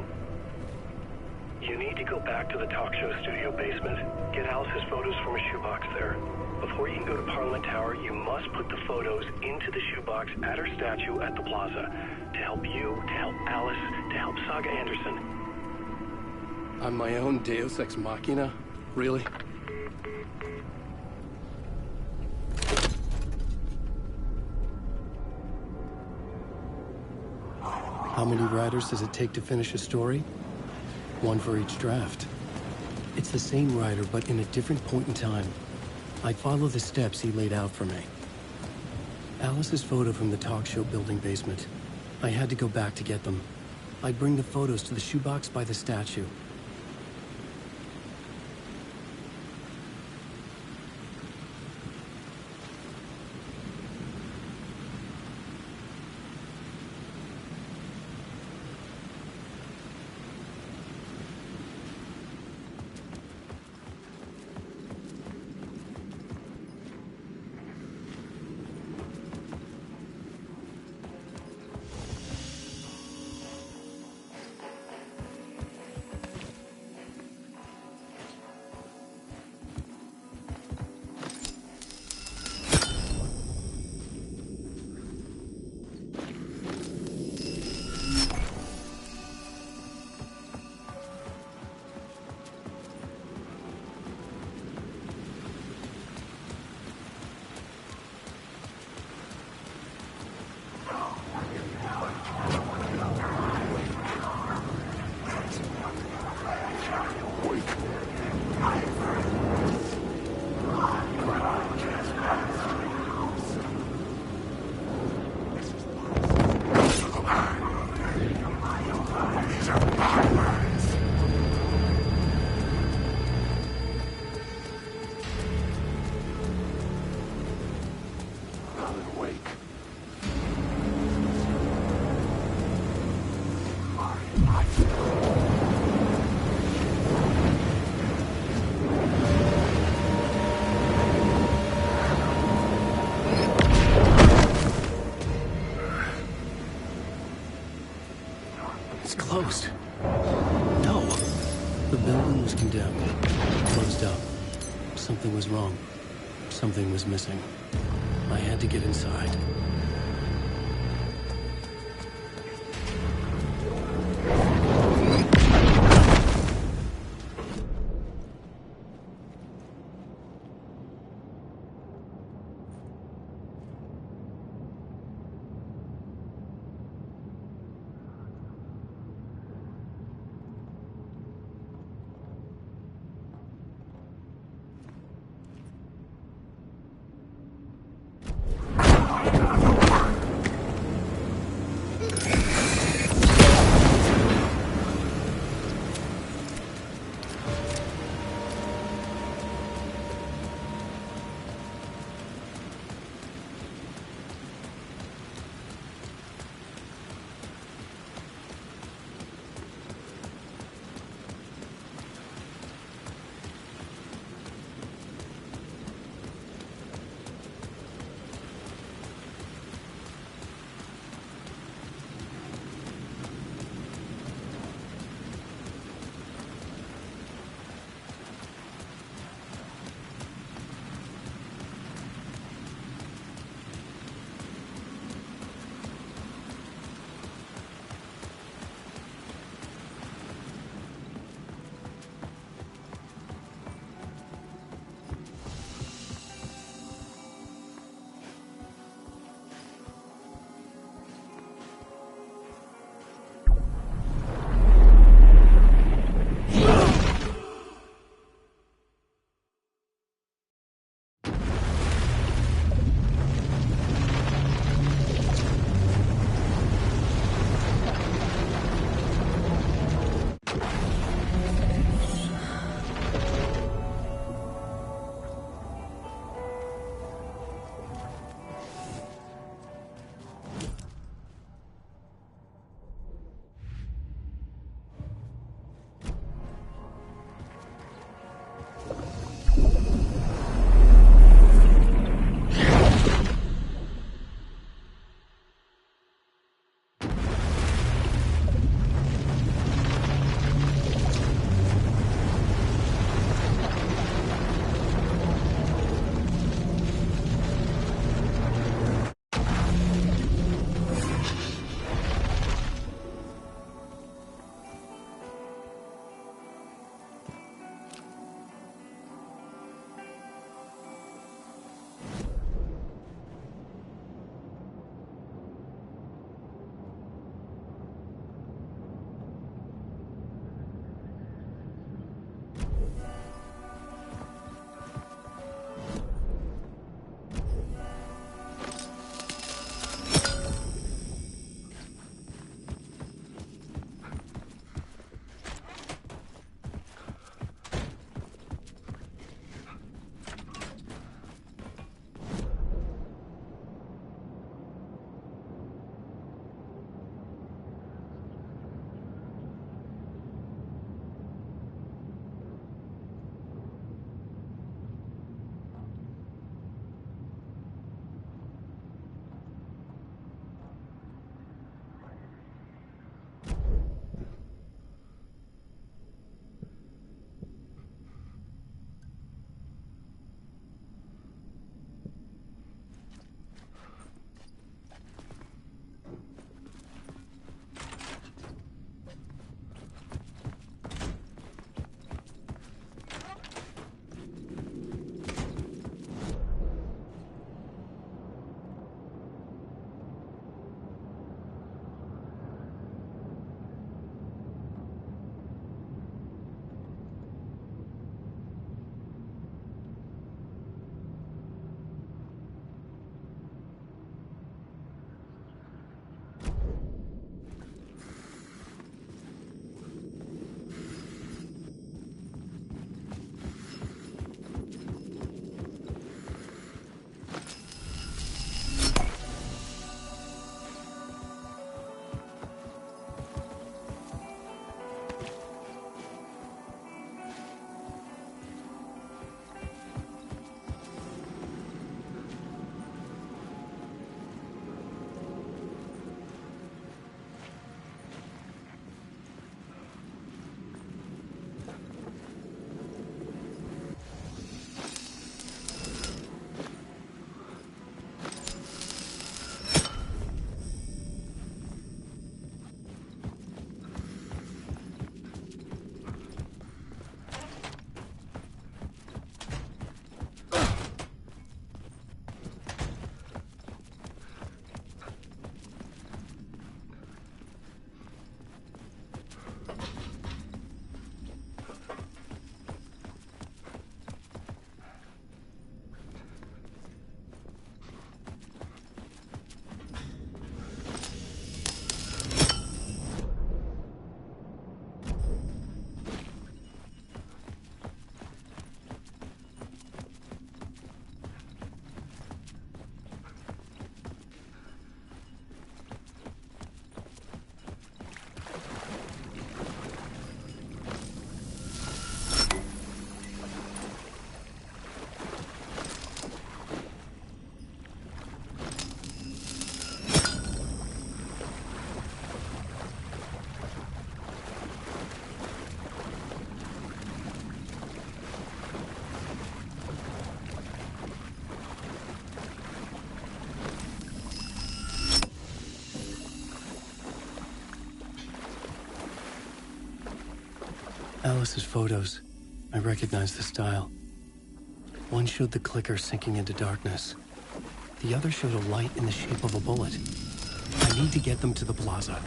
You need to go back to the talk show studio basement. Get Alice's photos from a shoebox there. Before you can go to Parliament Tower, you must put the photos into the shoebox at her statue at the plaza. To help you, to help Alice, to help Saga Anderson. I'm my own Deus Ex Machina? Really? How many writers does it take to finish a story? One for each draft. It's the same writer, but in a different point in time. I follow the steps he laid out for me. Alice's photo from the talk show building basement. I had to go back to get them. I'd bring the photos to the shoebox by the statue. Closed. No. The building was condemned. Closed up. Something was wrong. Something was missing. I had to get inside. Alice's photos. I recognize the style. One showed the clicker sinking into darkness. The other showed a light in the shape of a bullet. I need to get them to the plaza.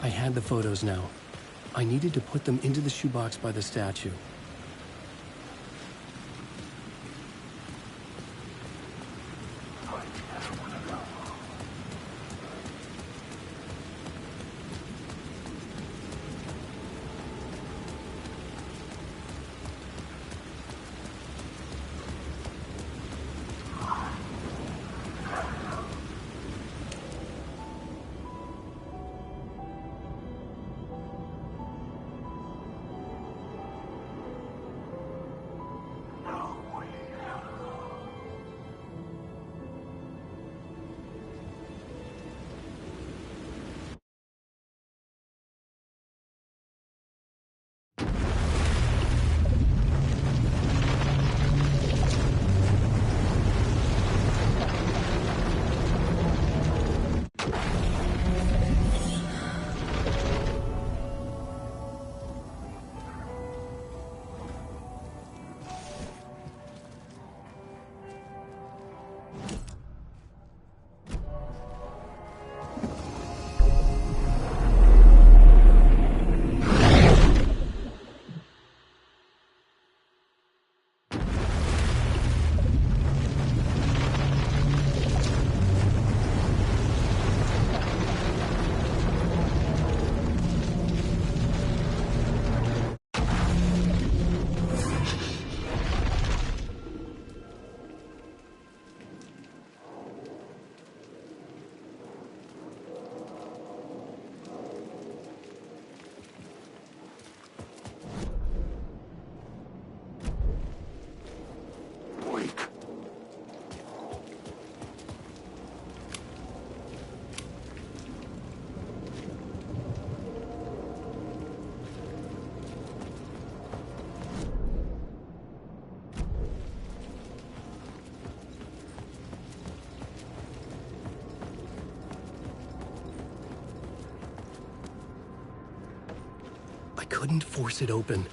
I had the photos now. I needed to put them into the shoebox by the statue. I couldn't force it open.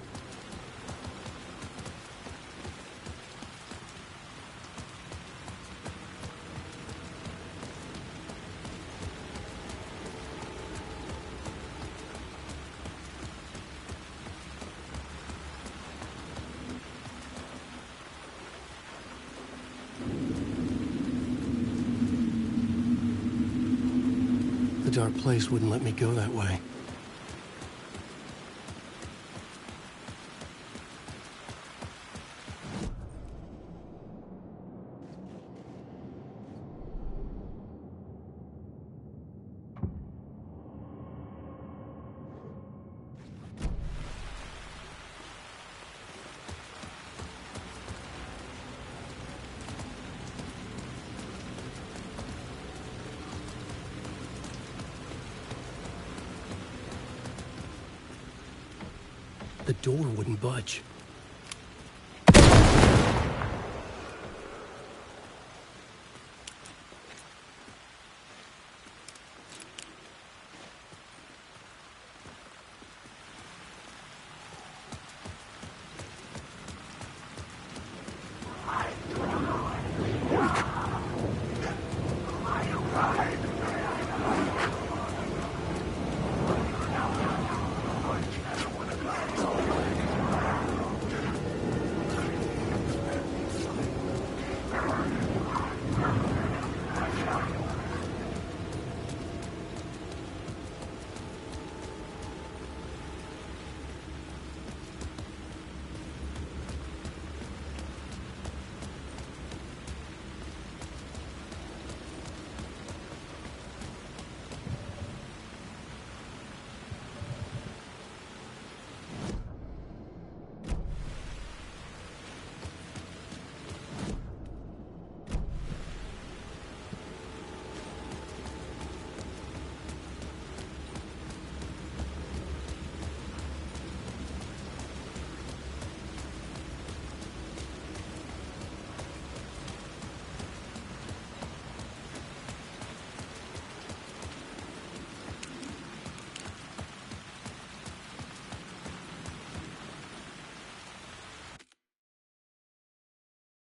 The dark place wouldn't let me go that way. The door wouldn't budge.